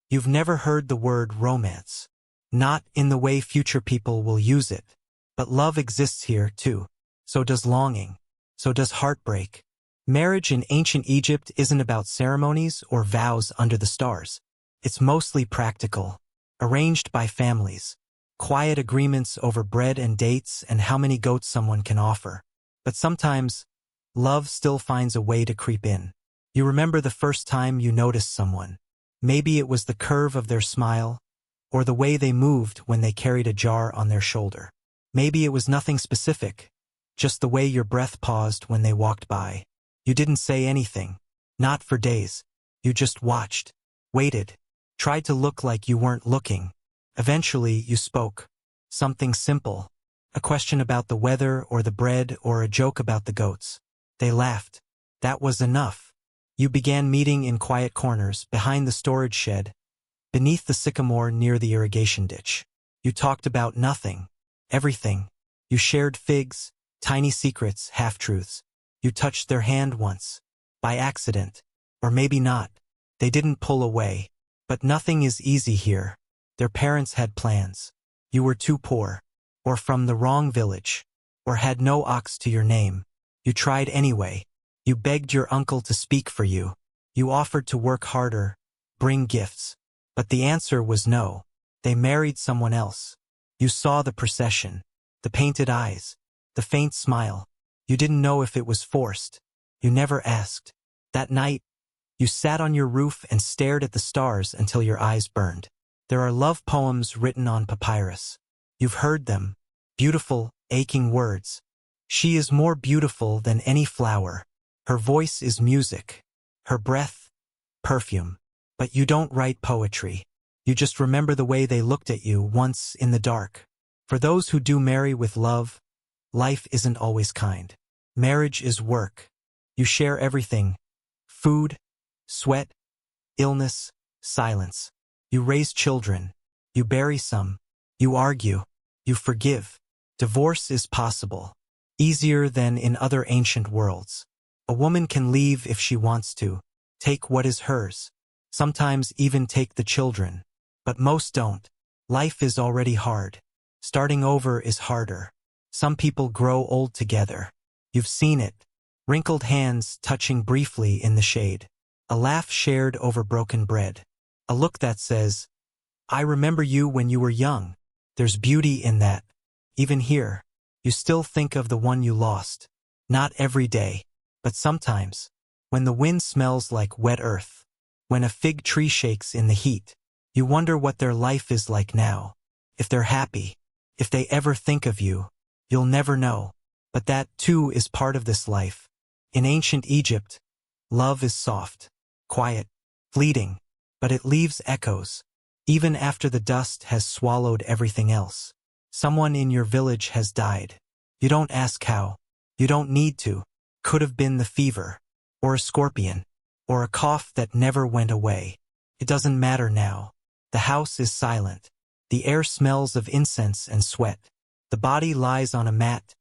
You've never heard the word romance. Not in the way future people will use it. But love exists here, too. So does longing. So does heartbreak. Marriage in ancient Egypt isn't about ceremonies or vows under the stars. It's mostly practical. Arranged by families. Quiet agreements over bread and dates and how many goats someone can offer. But sometimes, love still finds a way to creep in. You remember the first time you noticed someone. Maybe it was the curve of their smile, or the way they moved when they carried a jar on their shoulder. Maybe it was nothing specific, just the way your breath paused when they walked by. You didn't say anything, not for days. You just watched, waited, tried to look like you weren't looking. Eventually, you spoke. Something simple. A question about the weather or the bread or a joke about the goats. They laughed. That was enough. You began meeting in quiet corners, behind the storage shed, beneath the sycamore near the irrigation ditch. You talked about nothing, everything. You shared figs, tiny secrets, half-truths. You touched their hand once, by accident, or maybe not. They didn't pull away. But nothing is easy here. Their parents had plans. You were too poor, or from the wrong village, or had no ox to your name. You tried anyway. You begged your uncle to speak for you. You offered to work harder, bring gifts. But the answer was no. They married someone else. You saw the procession, the painted eyes, the faint smile. You didn't know if it was forced. You never asked. That night, you sat on your roof and stared at the stars until your eyes burned. There are love poems written on papyrus. You've heard them. Beautiful, aching words. She is more beautiful than any flower. Her voice is music. Her breath, perfume. But you don't write poetry. You just remember the way they looked at you once in the dark. For those who do marry with love, life isn't always kind. Marriage is work. You share everything. Food, sweat, illness, silence. You raise children. You bury some. You argue. You forgive. Divorce is possible. Easier than in other ancient worlds. A woman can leave if she wants to. Take what is hers. Sometimes even take the children. But most don't. Life is already hard. Starting over is harder. Some people grow old together. You've seen it. Wrinkled hands touching briefly in the shade. A laugh shared over broken bread. A look that says, I remember you when you were young. There's beauty in that. Even here, you still think of the one you lost. Not every day, but sometimes. When the wind smells like wet earth. When a fig tree shakes in the heat. You wonder what their life is like now. If they're happy. If they ever think of you. You'll never know. But that, too, is part of this life. In ancient Egypt, love is soft, quiet, fleeting, but it leaves echoes. Even after the dust has swallowed everything else. Someone in your village has died. You don't ask how. You don't need to. Could have been the fever. Or a scorpion. Or a cough that never went away. It doesn't matter now. The house is silent. The air smells of incense and sweat. The body lies on a mat,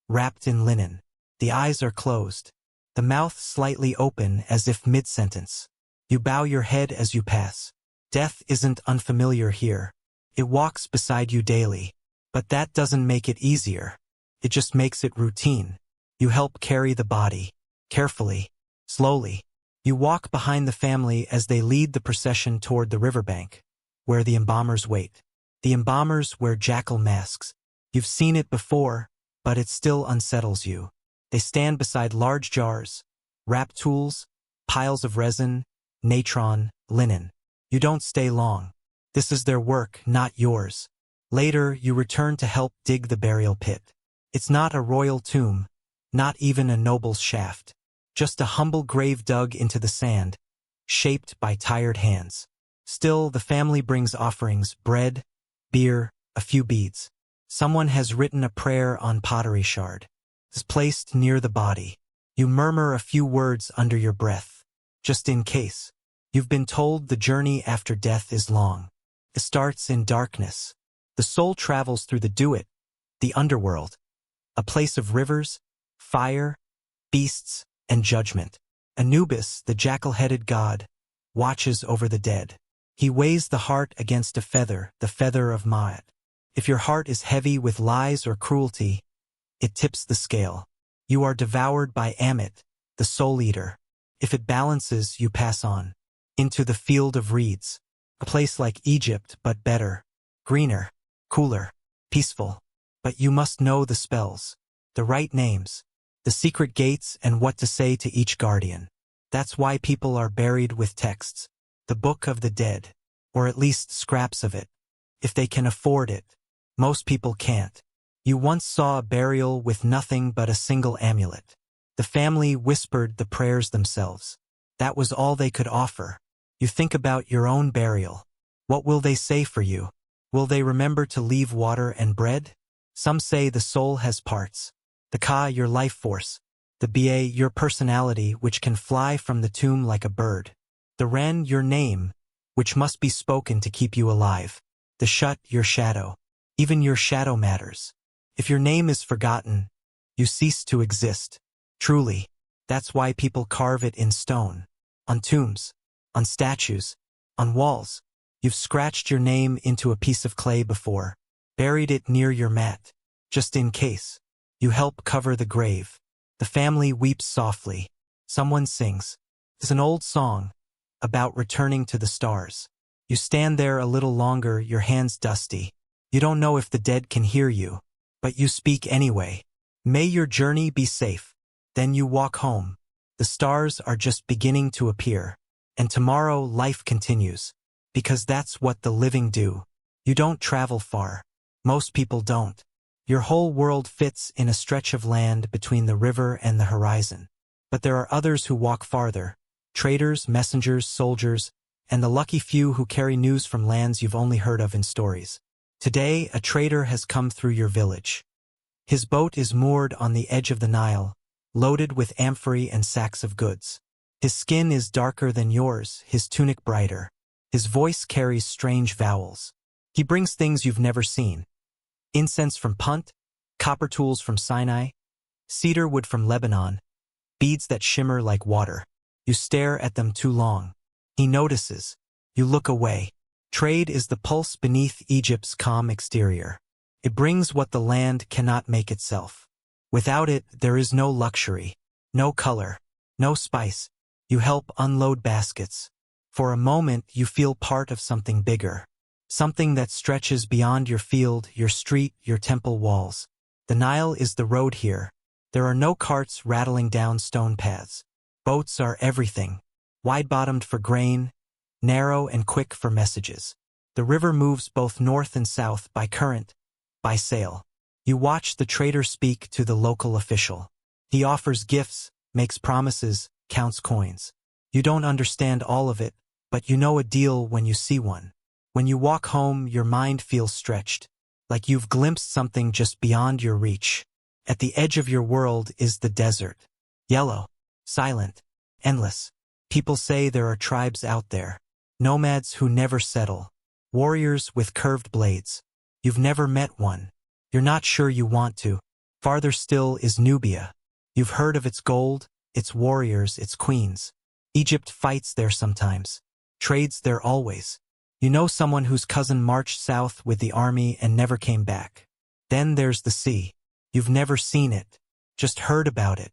wrapped in linen. The eyes are closed. The mouth slightly open as if mid-sentence. You bow your head as you pass. Death isn't unfamiliar here. It walks beside you daily. But that doesn't make it easier. It just makes it routine. You help carry the body. Carefully. Slowly. You walk behind the family as they lead the procession toward the riverbank, where the embalmers wait. The embalmers wear jackal masks. You've seen it before, but it still unsettles you. They stand beside large jars, wrap tools, piles of resin, natron, linen. You don't stay long. This is their work, not yours. Later, you return to help dig the burial pit. It's not a royal tomb, not even a noble's shaft. Just a humble grave dug into the sand, shaped by tired hands. Still, the family brings offerings, bread, beer, a few beads. Someone has written a prayer on pottery shard. It's placed near the body. You murmur a few words under your breath, just in case. You've been told the journey after death is long. It starts in darkness. The soul travels through the Duat, the underworld, a place of rivers, fire, beasts, and judgment. Anubis, the jackal-headed god, watches over the dead. He weighs the heart against a feather, the feather of Ma'at. If your heart is heavy with lies or cruelty, it tips the scale. You are devoured by Amit, the soul eater. If it balances, you pass on. Into the field of reeds. A place like Egypt, but better. Greener, cooler, peaceful. But you must know the spells, the right names, the secret gates, and what to say to each guardian. That's why people are buried with texts. The Book of the Dead. Or at least scraps of it. If they can afford it. Most people can't. You once saw a burial with nothing but a single amulet. The family whispered the prayers themselves. That was all they could offer. You think about your own burial. What will they say for you? Will they remember to leave water and bread? Some say the soul has parts. The Ka, your life force. The Ba, your personality, which can fly from the tomb like a bird. The Ren, your name, which must be spoken to keep you alive. The Shut, your shadow. Even your shadow matters. If your name is forgotten, you cease to exist. Truly, that's why people carve it in stone. On tombs, on statues, on walls. You've scratched your name into a piece of clay before, buried it near your mat, just in case. You help cover the grave. The family weeps softly. Someone sings. It's an old song about returning to the stars. You stand there a little longer, your hands dusty. You don't know if the dead can hear you, but you speak anyway. May your journey be safe. Then you walk home. The stars are just beginning to appear. And tomorrow life continues. Because that's what the living do. You don't travel far. Most people don't. Your whole world fits in a stretch of land between the river and the horizon. But there are others who walk farther. Traders, messengers, soldiers, and the lucky few who carry news from lands you've only heard of in stories. Today, a trader has come through your village. His boat is moored on the edge of the Nile, loaded with amphorae and sacks of goods. His skin is darker than yours, his tunic brighter. His voice carries strange vowels. He brings things you've never seen. Incense from Punt, copper tools from Sinai, cedar wood from Lebanon, beads that shimmer like water. You stare at them too long. He notices. You look away. Trade is the pulse beneath Egypt's calm exterior. It brings what the land cannot make itself. Without it, there is no luxury, no color, no spice. You help unload baskets. For a moment, you feel part of something bigger. Something that stretches beyond your field, your street, your temple walls. The Nile is the road here. There are no carts rattling down stone paths. Boats are everything. Wide-bottomed for grain, narrow and quick for messages. The river moves both north and south by current, by sail. You watch the trader speak to the local official. He offers gifts, makes promises, counts coins. You don't understand all of it, but you know a deal when you see one. When you walk home, your mind feels stretched, like you've glimpsed something just beyond your reach. At the edge of your world is the desert. Yellow, silent, endless. People say there are tribes out there. Nomads who never settle. Warriors with curved blades. You've never met one. You're not sure you want to. Farther still is Nubia. You've heard of its gold, its warriors, its queens. Egypt fights there sometimes. Trades there always. You know someone whose cousin marched south with the army and never came back. Then there's the sea. You've never seen it. Just heard about it.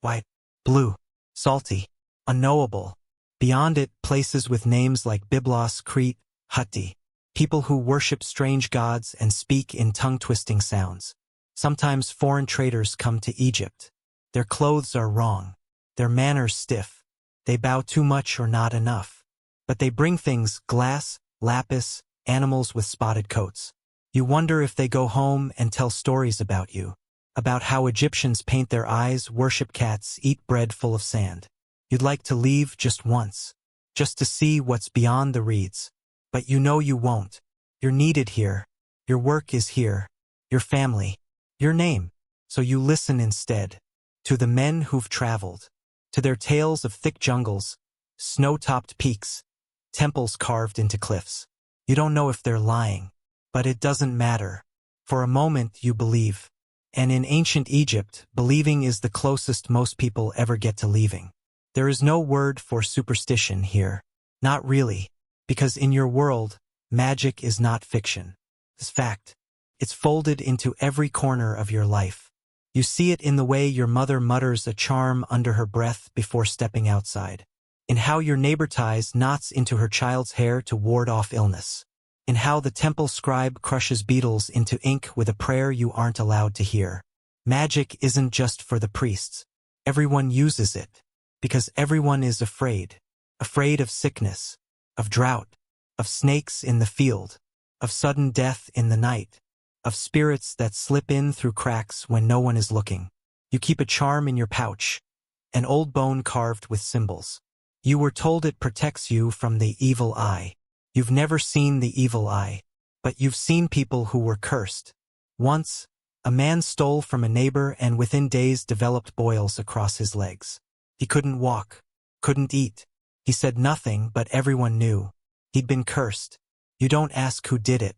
White, blue, salty, unknowable. Beyond it, places with names like Byblos, Crete, Hutti. People who worship strange gods and speak in tongue-twisting sounds. Sometimes foreign traders come to Egypt. Their clothes are wrong. Their manners stiff. They bow too much or not enough. But they bring things, glass, lapis, animals with spotted coats. You wonder if they go home and tell stories about you. About how Egyptians paint their eyes, worship cats, eat bread full of sand. You'd like to leave just once. Just to see what's beyond the reeds. But you know you won't. You're needed here. Your work is here. Your family. Your name. So you listen instead. To the men who've traveled. To their tales of thick jungles, snow-topped peaks, temples carved into cliffs. You don't know if they're lying. But it doesn't matter. For a moment you believe. And in ancient Egypt, believing is the closest most people ever get to leaving. There is no word for superstition here. Not really. Because in your world, magic is not fiction. It's fact. It's folded into every corner of your life. You see it in the way your mother mutters a charm under her breath before stepping outside. In how your neighbor ties knots into her child's hair to ward off illness. In how the temple scribe crushes beetles into ink with a prayer you aren't allowed to hear. Magic isn't just for the priests. Everyone uses it. Because everyone is afraid. Afraid of sickness. Of drought. Of snakes in the field. Of sudden death in the night. Of spirits that slip in through cracks when no one is looking. You keep a charm in your pouch. An old bone carved with symbols. You were told it protects you from the evil eye. You've never seen the evil eye. But you've seen people who were cursed. Once, a man stole from a neighbor and within days developed boils across his legs. He couldn't walk. Couldn't eat. He said nothing, but everyone knew. He'd been cursed. You don't ask who did it.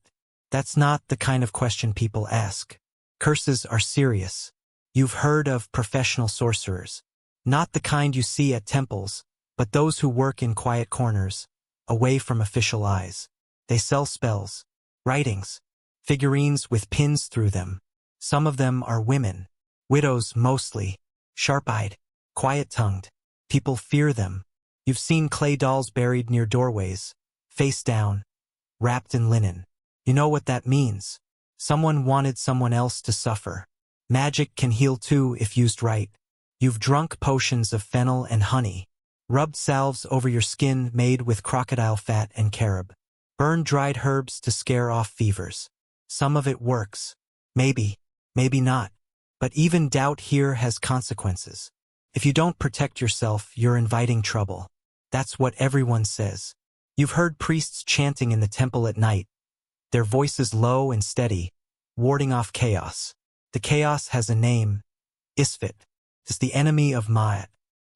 That's not the kind of question people ask. Curses are serious. You've heard of professional sorcerers. Not the kind you see at temples, but those who work in quiet corners, away from official eyes. They sell spells, writings, figurines with pins through them. Some of them are women. Widows mostly. Sharp-eyed, quiet-tongued. People fear them. You've seen clay dolls buried near doorways, face down, wrapped in linen. You know what that means. Someone wanted someone else to suffer. Magic can heal too if used right. You've drunk potions of fennel and honey. Rubbed salves over your skin made with crocodile fat and carob. Burned dried herbs to scare off fevers. Some of it works. Maybe, maybe not. But even doubt here has consequences. If you don't protect yourself, you're inviting trouble. That's what everyone says. You've heard priests chanting in the temple at night. Their voices low and steady, warding off chaos. The chaos has a name. Isfet. It's the enemy of Ma'at.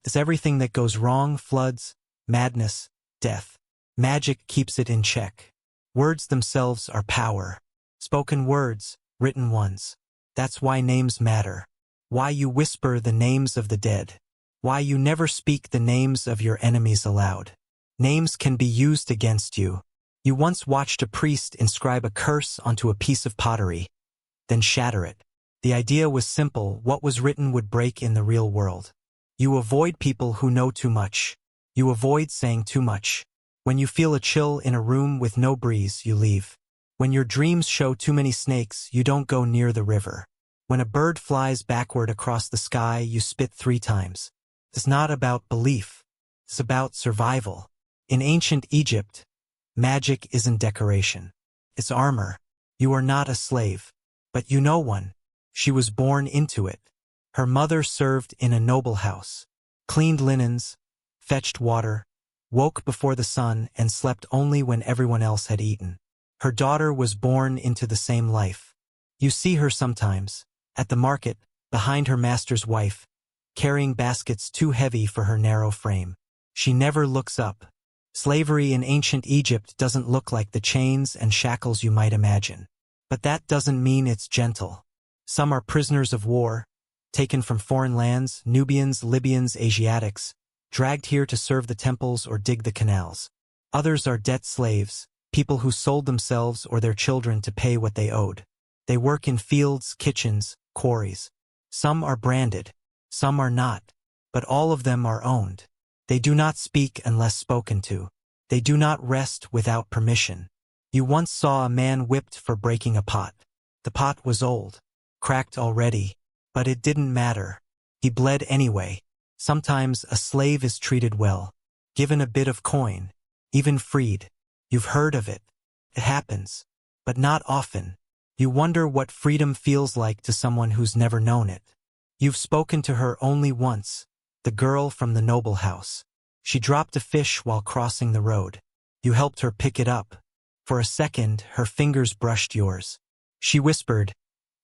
It's everything that goes wrong, floods, madness, death. Magic keeps it in check. Words themselves are power. Spoken words, written ones. That's why names matter. Why you whisper the names of the dead. Why you never speak the names of your enemies aloud. Names can be used against you. You once watched a priest inscribe a curse onto a piece of pottery, then shatter it. The idea was simple: what was written would break in the real world. You avoid people who know too much. You avoid saying too much. When you feel a chill in a room with no breeze, you leave. When your dreams show too many snakes, you don't go near the river. When a bird flies backward across the sky, you spit 3 times. It's not about belief. It's about survival. In ancient Egypt, magic isn't decoration. It's armor. You are not a slave, but you know one. She was born into it. Her mother served in a noble house, cleaned linens, fetched water, woke before the sun, and slept only when everyone else had eaten. Her daughter was born into the same life. You see her sometimes, at the market, behind her master's wife, carrying baskets too heavy for her narrow frame. She never looks up. Slavery in ancient Egypt doesn't look like the chains and shackles you might imagine. But that doesn't mean it's gentle. Some are prisoners of war, taken from foreign lands, Nubians, Libyans, Asiatics, dragged here to serve the temples or dig the canals. Others are debt slaves, people who sold themselves or their children to pay what they owed. They work in fields, kitchens, quarries. Some are branded, some are not, but all of them are owned. They do not speak unless spoken to. They do not rest without permission. You once saw a man whipped for breaking a pot. The pot was old, cracked already, but it didn't matter. He bled anyway. Sometimes a slave is treated well, given a bit of coin, even freed. You've heard of it. It happens, but not often. You wonder what freedom feels like to someone who's never known it. You've spoken to her only once, the girl from the noble house. She dropped a fish while crossing the road. You helped her pick it up. For a second, her fingers brushed yours. She whispered,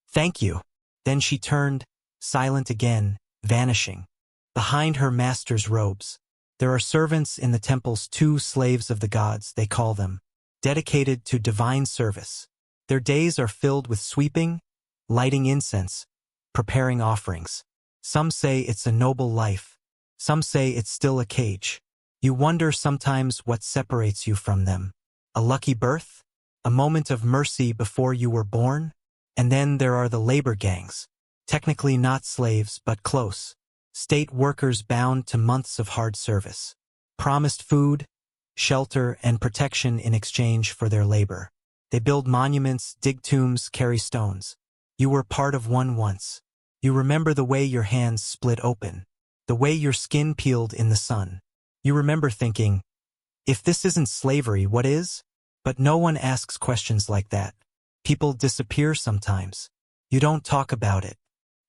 "Thank you." Then she turned, silent again, vanishing. Behind her master's robes, there are servants in the temples, 2 slaves of the gods, they call them, dedicated to divine service. Their days are filled with sweeping, lighting incense, preparing offerings. Some say it's a noble life. Some say it's still a cage. You wonder sometimes what separates you from them. A lucky birth? A moment of mercy before you were born? And then there are the labor gangs. Technically not slaves, but close. State workers bound to months of hard service. Promised food, shelter, and protection in exchange for their labor. They build monuments, dig tombs, carry stones. You were part of one once. You remember the way your hands split open, the way your skin peeled in the sun. You remember thinking, if this isn't slavery, what is? But no one asks questions like that. People disappear sometimes. You don't talk about it.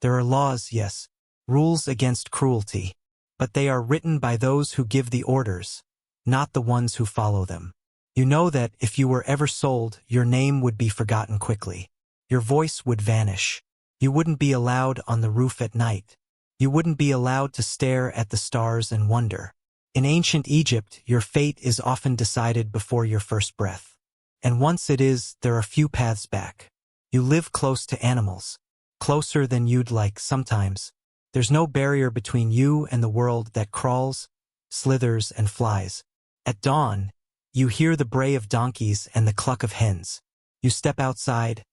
There are laws, yes, rules against cruelty, but they are written by those who give the orders, not the ones who follow them. You know that if you were ever sold, your name would be forgotten quickly. Your voice would vanish. You wouldn't be allowed on the roof at night. You wouldn't be allowed to stare at the stars and wonder. In ancient Egypt, your fate is often decided before your first breath. And once it is, there are few paths back. You live close to animals, closer than you'd like sometimes. There's no barrier between you and the world that crawls, slithers, and flies. At dawn, you hear the bray of donkeys and the cluck of hens. You step outside,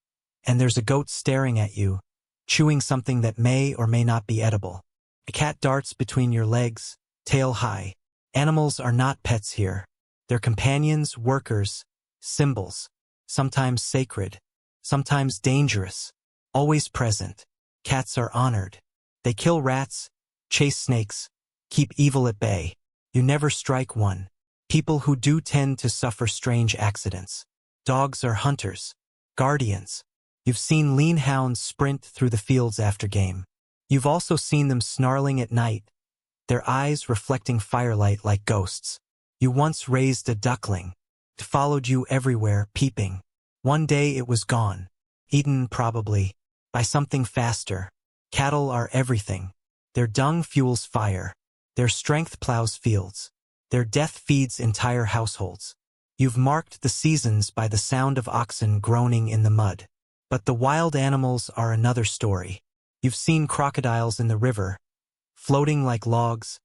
and there's a goat staring at you, chewing something that may or may not be edible. A cat darts between your legs, tail high. Animals are not pets here. They're companions, workers, symbols, sometimes sacred, sometimes dangerous, always present. Cats are honored. They kill rats, chase snakes, keep evil at bay. You never strike one. People who do tend to suffer strange accidents. Dogs are hunters, guardians. You've seen lean hounds sprint through the fields after game. You've also seen them snarling at night, their eyes reflecting firelight like ghosts. You once raised a duckling. It followed you everywhere, peeping. One day it was gone, eaten probably by something faster. Cattle are everything. Their dung fuels fire. Their strength plows fields. Their death feeds entire households. You've marked the seasons by the sound of oxen groaning in the mud. But the wild animals are another story. You've seen crocodiles in the river, floating like logs,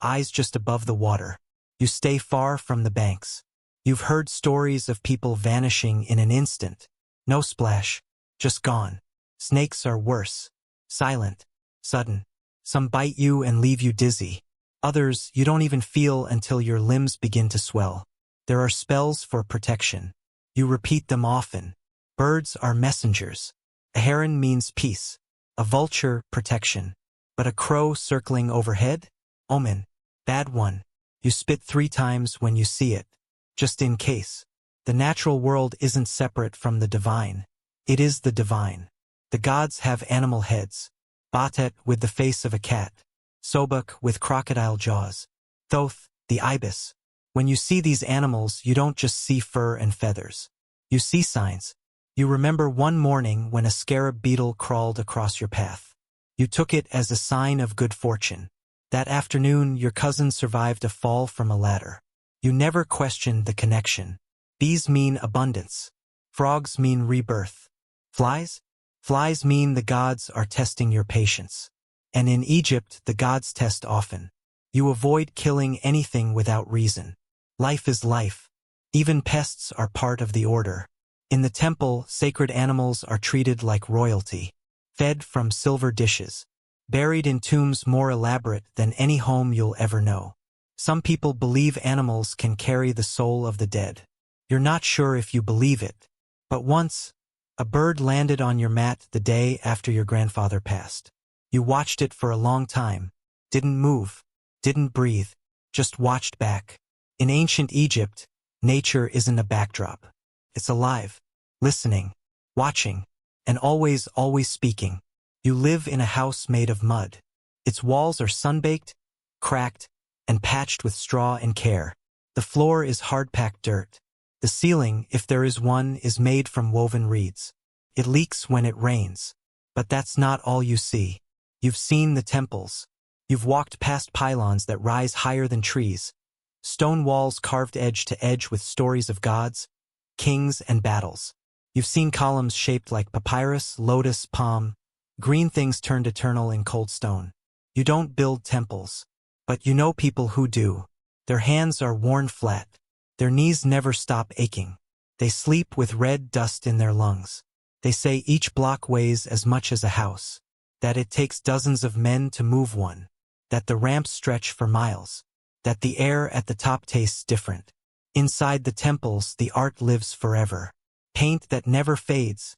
eyes just above the water. You stay far from the banks. You've heard stories of people vanishing in an instant. No splash, just gone. Snakes are worse. Silent, sudden. Some bite you and leave you dizzy. Others you don't even feel until your limbs begin to swell. There are spells for protection. You repeat them often. Birds are messengers. A heron means peace. A vulture, protection. But a crow circling overhead? Omen. Bad one. You spit 3 times when you see it. Just in case. The natural world isn't separate from the divine. It is the divine. The gods have animal heads. Batet with the face of a cat. Sobek with crocodile jaws. Thoth, the ibis. When you see these animals, you don't just see fur and feathers. You see signs. You remember one morning when a scarab beetle crawled across your path. You took it as a sign of good fortune. That afternoon, your cousin survived a fall from a ladder. You never questioned the connection. Bees mean abundance. Frogs mean rebirth. Flies? Flies mean the gods are testing your patience. And in Egypt, the gods test often. You avoid killing anything without reason. Life is life. Even pests are part of the order. In the temple, sacred animals are treated like royalty, fed from silver dishes, buried in tombs more elaborate than any home you'll ever know. Some people believe animals can carry the soul of the dead. You're not sure if you believe it, but once, a bird landed on your mat the day after your grandfather passed. You watched it for a long time, didn't move, didn't breathe, just watched back. In ancient Egypt, nature isn't a backdrop. It's alive, listening, watching, and always speaking. You live in a house made of mud. Its walls are sun-baked, cracked, and patched with straw and care. The floor is hard-packed dirt. The ceiling, if there is one, is made from woven reeds. It leaks when it rains. But that's not all you see. You've seen the temples. You've walked past pylons that rise higher than trees. Stone walls carved edge to edge with stories of gods, kings, and battles. You've seen columns shaped like papyrus, lotus, palm, green things turned eternal in cold stone. You don't build temples, but you know people who do. Their hands are worn flat. Their knees never stop aching. They sleep with red dust in their lungs. They say each block weighs as much as a house, that it takes dozens of men to move one, that the ramps stretch for miles, that the air at the top tastes different. Inside the temples, the art lives forever. Paint that never fades,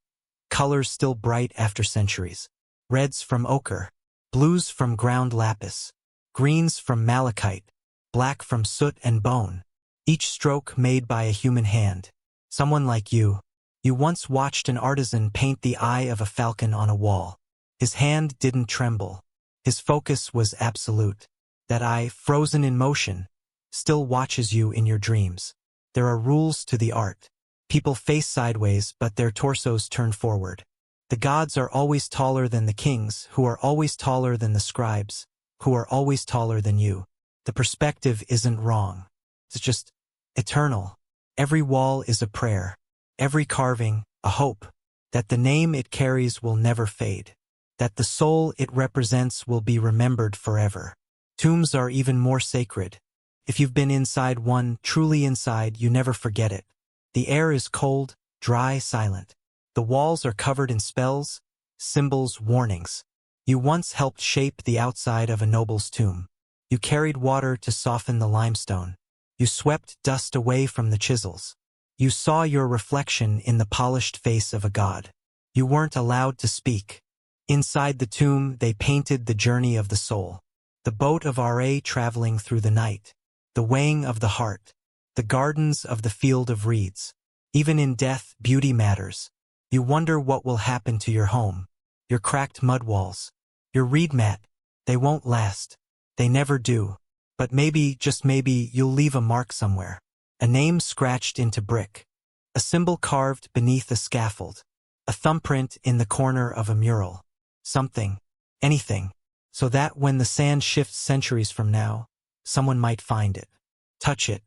colors still bright after centuries. Reds from ochre, blues from ground lapis, greens from malachite, black from soot and bone. Each stroke made by a human hand. Someone like you. You once watched an artisan paint the eye of a falcon on a wall. His hand didn't tremble. His focus was absolute. That eye, frozen in motion, still watches you in your dreams. There are rules to the art. People face sideways, but their torsos turn forward. The gods are always taller than the kings, who are always taller than the scribes, who are always taller than you. The perspective isn't wrong. It's just eternal. Every wall is a prayer. Every carving, a hope. That the name it carries will never fade. That the soul it represents will be remembered forever. Tombs are even more sacred. If you've been inside one, truly inside, you never forget it. The air is cold, dry, silent. The walls are covered in spells, symbols, warnings. You once helped shape the outside of a noble's tomb. You carried water to soften the limestone. You swept dust away from the chisels. You saw your reflection in the polished face of a god. You weren't allowed to speak. Inside the tomb, they painted the journey of the soul. The boat of Ra traveling through the night. The weighing of the heart. The gardens of the field of reeds. Even in death, beauty matters. You wonder what will happen to your home. Your cracked mud walls. Your reed mat. They won't last. They never do. But maybe, just maybe, you'll leave a mark somewhere. A name scratched into brick. A symbol carved beneath a scaffold. A thumbprint in the corner of a mural. Something. Anything. So that when the sand shifts centuries from now, someone might find it. Touch it.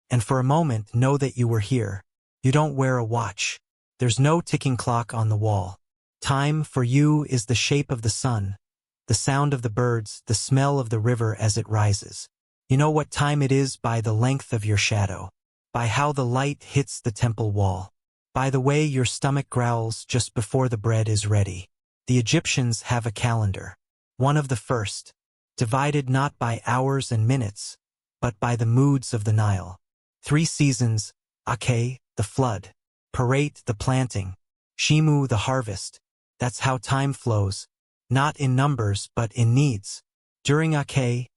And for a moment, know that you were here. You don't wear a watch. There's no ticking clock on the wall. Time, for you, is the shape of the sun, the sound of the birds, the smell of the river as it rises. You know what time it is by the length of your shadow, by how the light hits the temple wall, by the way your stomach growls just before the bread is ready. The Egyptians have a calendar. one of the first, divided not by hours and minutes, but by the moods of the Nile. 3 seasons, Ake, the flood, Parait, the planting, Shimu, the harvest. That's how time flows, not in numbers but in needs. During Ake,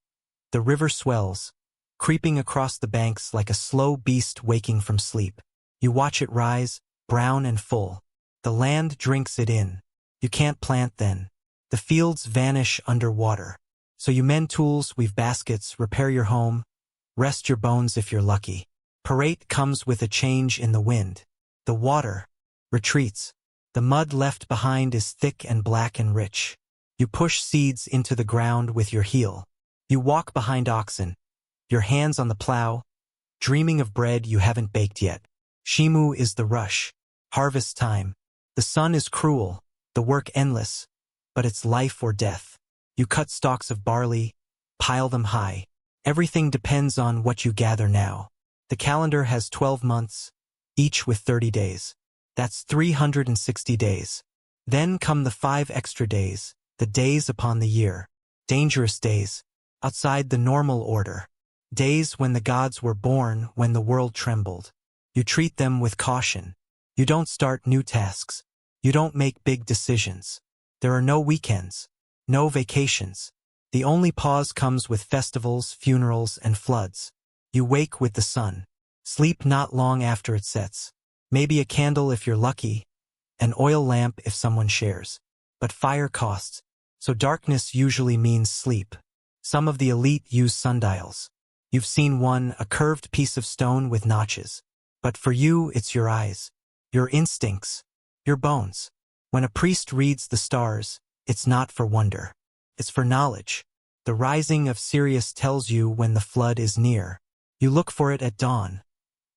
the river swells, creeping across the banks like a slow beast waking from sleep. You watch it rise, brown and full. The land drinks it in. You can't plant then. The fields vanish under water. So you mend tools, weave baskets, repair your home, rest your bones if you're lucky. Parait comes with a change in the wind. The water retreats. The mud left behind is thick and black and rich. You push seeds into the ground with your heel. You walk behind oxen, your hands on the plow, dreaming of bread you haven't baked yet. Shimu is the rush. Harvest time. The sun is cruel, the work endless, but it's life or death. You cut stalks of barley, pile them high. Everything depends on what you gather now. The calendar has 12 months, each with 30 days. That's 360 days. Then come the 5 extra days, the days upon the year. Dangerous days, outside the normal order. Days when the gods were born, when the world trembled. You treat them with caution. You don't start new tasks. You don't make big decisions. There are no weekends, no vacations. The only pause comes with festivals, funerals, and floods. You wake with the sun. Sleep not long after it sets. Maybe a candle if you're lucky, an oil lamp if someone shares. But fire costs, so darkness usually means sleep. Some of the elite use sundials. You've seen one, a curved piece of stone with notches. But for you, it's your eyes, your instincts, your bones. When a priest reads the stars, it's not for wonder. It's for knowledge. The rising of Sirius tells you when the flood is near. You look for it at dawn,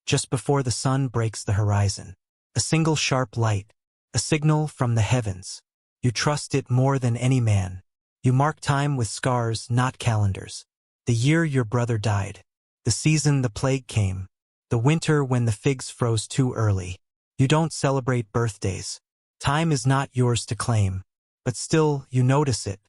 just before the sun breaks the horizon. A single sharp light, a signal from the heavens. You trust it more than any man. You mark time with scars, not calendars. The year your brother died. The season the plague came. The winter when the figs froze too early. You don't celebrate birthdays. Time is not yours to claim. But still, you notice it.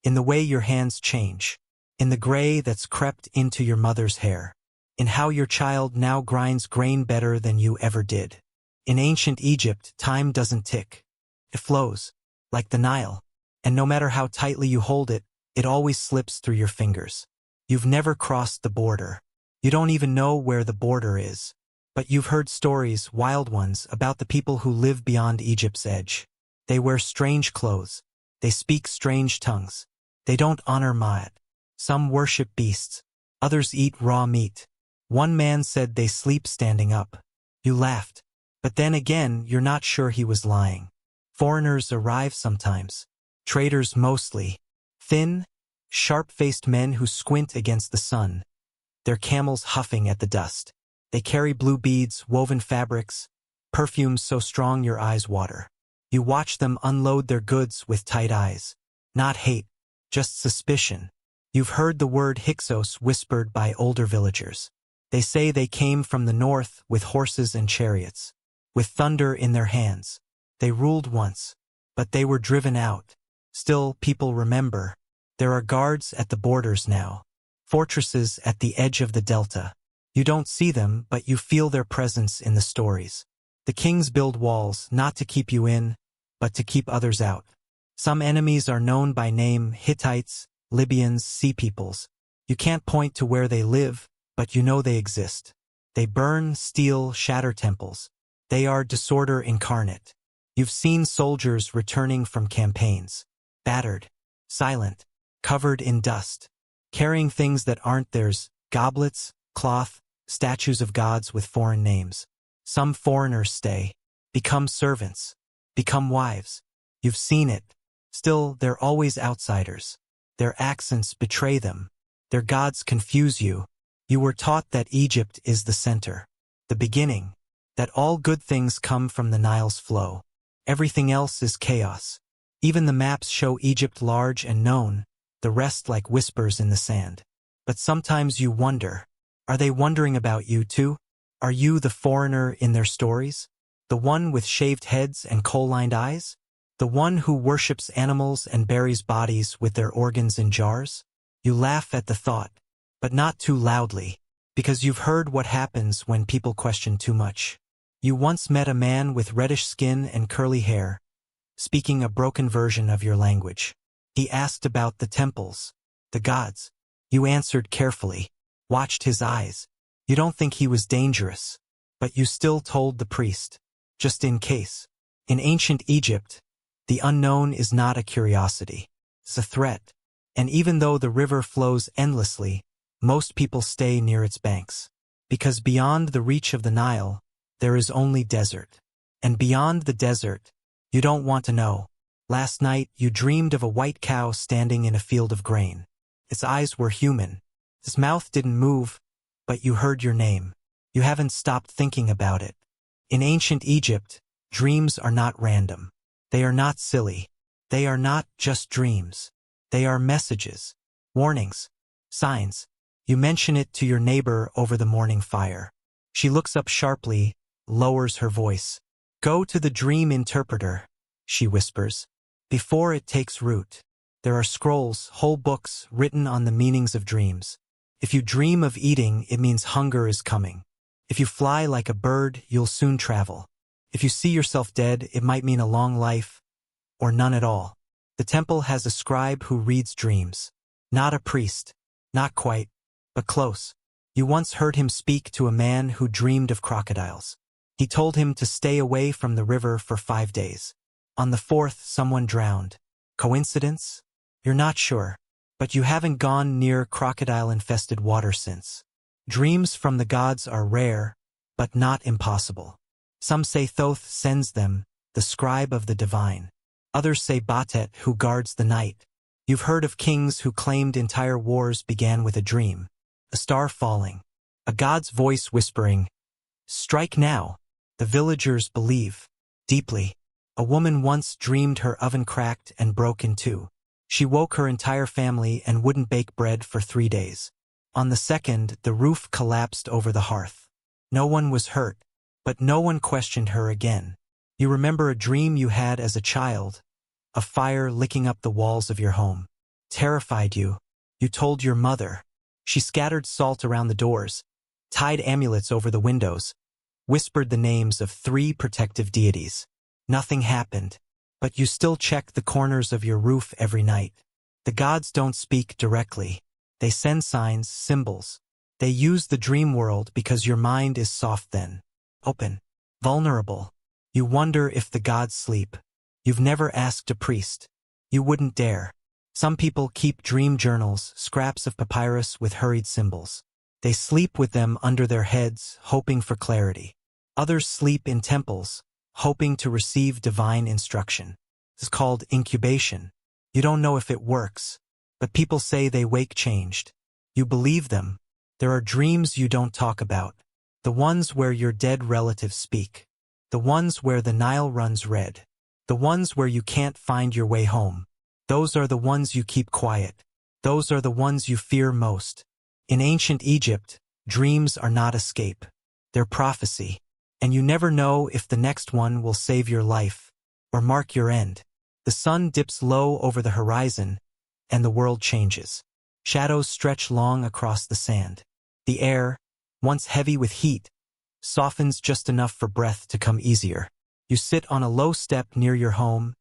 In the way your hands change. In the gray that's crept into your mother's hair. In how your child now grinds grain better than you ever did. In ancient Egypt, time doesn't tick. It flows, like the Nile. And no matter how tightly you hold it, it always slips through your fingers. You've never crossed the border. You don't even know where the border is. But you've heard stories, wild ones, about the people who live beyond Egypt's edge. They wear strange clothes. They speak strange tongues. They don't honor Ma'at. Some worship beasts. Others eat raw meat. One man said they sleep standing up. You laughed. But then again, you're not sure he was lying. Foreigners arrive sometimes. Traders mostly. Thin, sharp-faced men who squint against the sun. Their camels huffing at the dust. They carry blue beads, woven fabrics, perfumes so strong your eyes water. You watch them unload their goods with tight eyes. Not hate, just suspicion. You've heard the word Hyksos whispered by older villagers. They say they came from the north with horses and chariots, with thunder in their hands. They ruled once, but they were driven out. Still, people remember. There are guards at the borders now. Fortresses at the edge of the delta. You don't see them, but you feel their presence in the stories. The kings build walls, not to keep you in, but to keep others out. Some enemies are known by name: Hittites, Libyans, sea peoples. You can't point to where they live, but you know they exist. They burn, steal, shatter temples. They are disorder incarnate. You've seen soldiers returning from campaigns, battered, silent, covered in dust, carrying things that aren't theirs: goblets, cloth, statues of gods with foreign names. Some foreigners stay, become servants, become wives. You've seen it. Still, they're always outsiders. Their accents betray them. Their gods confuse you. You were taught that Egypt is the center, the beginning, that all good things come from the Nile's flow. Everything else is chaos. Even the maps show Egypt large and known, the rest like whispers in the sand. But sometimes you wonder, are they wondering about you too? Are you the foreigner in their stories? The one with shaved heads and coal-lined eyes? The one who worships animals and buries bodies with their organs in jars? You laugh at the thought, but not too loudly, because you've heard what happens when people question too much. You once met a man with reddish skin and curly hair, speaking a broken version of your language. He asked about the temples, the gods. You answered carefully, watched his eyes. You don't think he was dangerous, but you still told the priest, just in case. In ancient Egypt, the unknown is not a curiosity, it's a threat. And even though the river flows endlessly, most people stay near its banks. Because beyond the reach of the Nile, there is only desert. And beyond the desert, you don't want to know. Last night, you dreamed of a white cow standing in a field of grain. Its eyes were human. Its mouth didn't move, but you heard your name. You haven't stopped thinking about it. In ancient Egypt, dreams are not random. They are not silly. They are not just dreams. They are messages, warnings, signs. You mention it to your neighbor over the morning fire. She looks up sharply, lowers her voice. Go to the dream interpreter, she whispers, before it takes root. There are scrolls, whole books written on the meanings of dreams. If you dream of eating, it means hunger is coming. If you fly like a bird, you'll soon travel. If you see yourself dead, it might mean a long life, or none at all. The temple has a scribe who reads dreams. Not a priest, not quite, but close. You once heard him speak to a man who dreamed of crocodiles. He told him to stay away from the river for 5 days. On the 4th, someone drowned. Coincidence? You're not sure, but you haven't gone near crocodile-infested water since. Dreams from the gods are rare, but not impossible. Some say Thoth sends them, the scribe of the divine. Others say Batet, who guards the night. You've heard of kings who claimed entire wars began with a dream. A star falling. A god's voice whispering, "Strike now." The villagers believe. Deeply. A woman once dreamed her oven cracked and broke in two. She woke her entire family and wouldn't bake bread for 3 days. On the 2nd, the roof collapsed over the hearth. No one was hurt, but no one questioned her again. You remember a dream you had as a child, a fire licking up the walls of your home. Terrified you. You told your mother. She scattered salt around the doors, tied amulets over the windows, whispered the names of 3 protective deities. Nothing happened, but you still check the corners of your roof every night. The gods don't speak directly. They send signs, symbols. They use the dream world because your mind is soft then. Open. Vulnerable. You wonder if the gods sleep. You've never asked a priest. You wouldn't dare. Some people keep dream journals, scraps of papyrus with hurried symbols. They sleep with them under their heads, hoping for clarity. Others sleep in temples, hoping to receive divine instruction. It's called incubation. You don't know if it works, but people say they wake changed. You believe them. There are dreams you don't talk about. The ones where your dead relatives speak. The ones where the Nile runs red. The ones where you can't find your way home. Those are the ones you keep quiet. Those are the ones you fear most. In ancient Egypt, dreams are not escape. They're prophecy. And you never know if the next one will save your life or mark your end. The sun dips low over the horizon, and the world changes. Shadows stretch long across the sand. The air, once heavy with heat, softens just enough for breath to come easier. You sit on a low step near your home,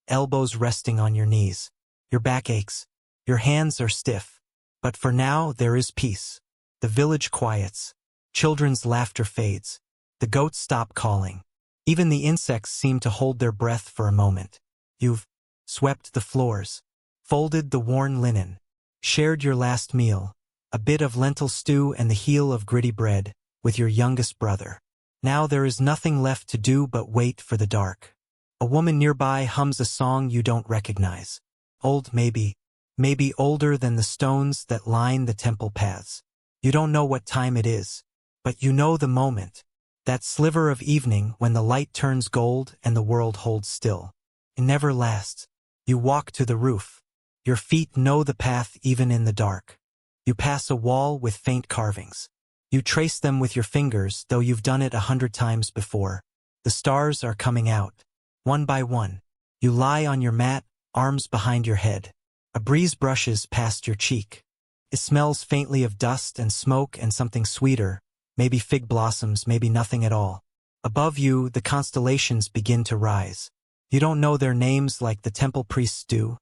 elbows resting on your knees. Your back aches. Your hands are stiff. But for now, there is peace. The village quiets. Children's laughter fades. The goats stop calling. Even the insects seem to hold their breath for a moment. You've swept the floors, folded the worn linen, shared your last meal, a bit of lentil stew and the heel of gritty bread, with your youngest brother. Now there is nothing left to do but wait for the dark. A woman nearby hums a song you don't recognize. Old maybe older than the stones that line the temple paths. You don't know what time it is, but you know the moment. That sliver of evening when the light turns gold and the world holds still. It never lasts. You walk to the roof. Your feet know the path even in the dark. You pass a wall with faint carvings. You trace them with your fingers, though you've done it 100 times before. The stars are coming out, one by one. You lie on your mat, arms behind your head. A breeze brushes past your cheek. It smells faintly of dust and smoke and something sweeter, maybe fig blossoms, maybe nothing at all. Above you, the constellations begin to rise. You don't know their names like the temple priests do,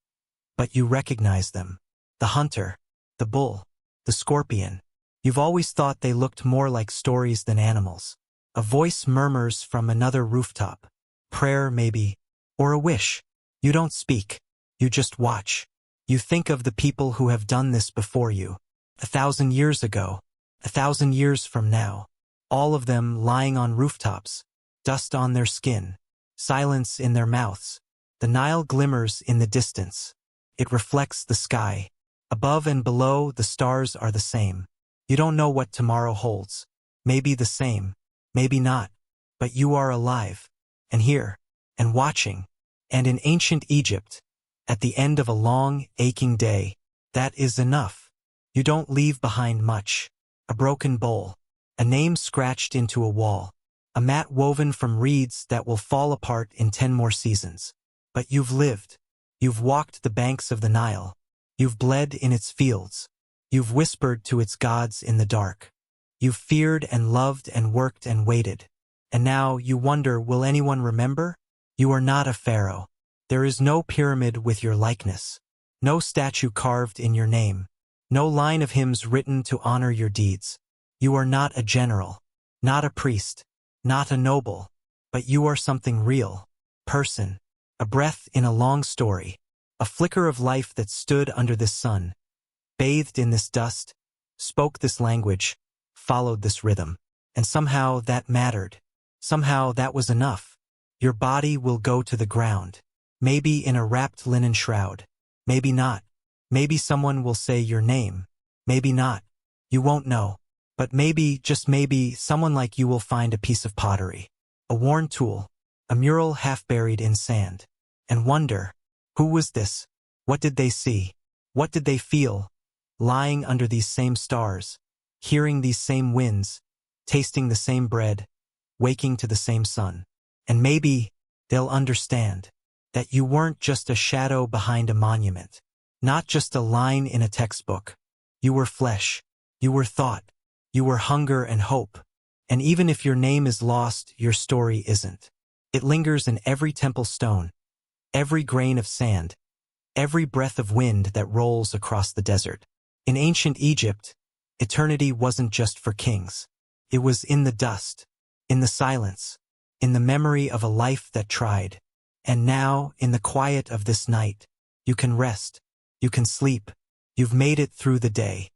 but you recognize them. The hunter, the bull, the scorpion. You've always thought they looked more like stories than animals. A voice murmurs from another rooftop. Prayer, maybe, or a wish. You don't speak. You just watch. You think of the people who have done this before you. 1,000 years ago. 1,000 years from now. All of them lying on rooftops. Dust on their skin. Silence in their mouths. The Nile glimmers in the distance. It reflects the sky. Above and below, the stars are the same. You don't know what tomorrow holds. Maybe the same. Maybe not. But you are alive. And here. And watching. And in ancient Egypt, at the end of a long, aching day, that is enough. You don't leave behind much. A broken bowl. A name scratched into a wall. A mat woven from reeds that will fall apart in 10 more seasons. But you've lived. You've walked the banks of the Nile. You've bled in its fields. You've whispered to its gods in the dark. You've feared and loved and worked and waited. And now you wonder, will anyone remember? You are not a pharaoh. There is no pyramid with your likeness. No statue carved in your name. No line of hymns written to honor your deeds. You are not a general. Not a priest. Not a noble. But you are something real. Person. A breath in a long story. A flicker of life that stood under this sun. Bathed in this dust. Spoke this language. Followed this rhythm. And somehow that mattered. Somehow that was enough. Your body will go to the ground. Maybe in a wrapped linen shroud. Maybe not. Maybe someone will say your name. Maybe not. You won't know. But maybe, just maybe, someone like you will find a piece of pottery. A worn tool. A mural half buried in sand. And wonder, who was this? What did they see? What did they feel? Lying under these same stars. Hearing these same winds. Tasting the same bread. Waking to the same sun. And maybe they'll understand that you weren't just a shadow behind a monument, not just a line in a textbook. You were flesh. You were thought. You were hunger and hope. And even if your name is lost, your story isn't. It lingers in every temple stone, every grain of sand, every breath of wind that rolls across the desert. In ancient Egypt, eternity wasn't just for kings. It was in the dust, in the silence, in the memory of a life that tried. And now, in the quiet of this night, you can rest, you can sleep, you've made it through the day.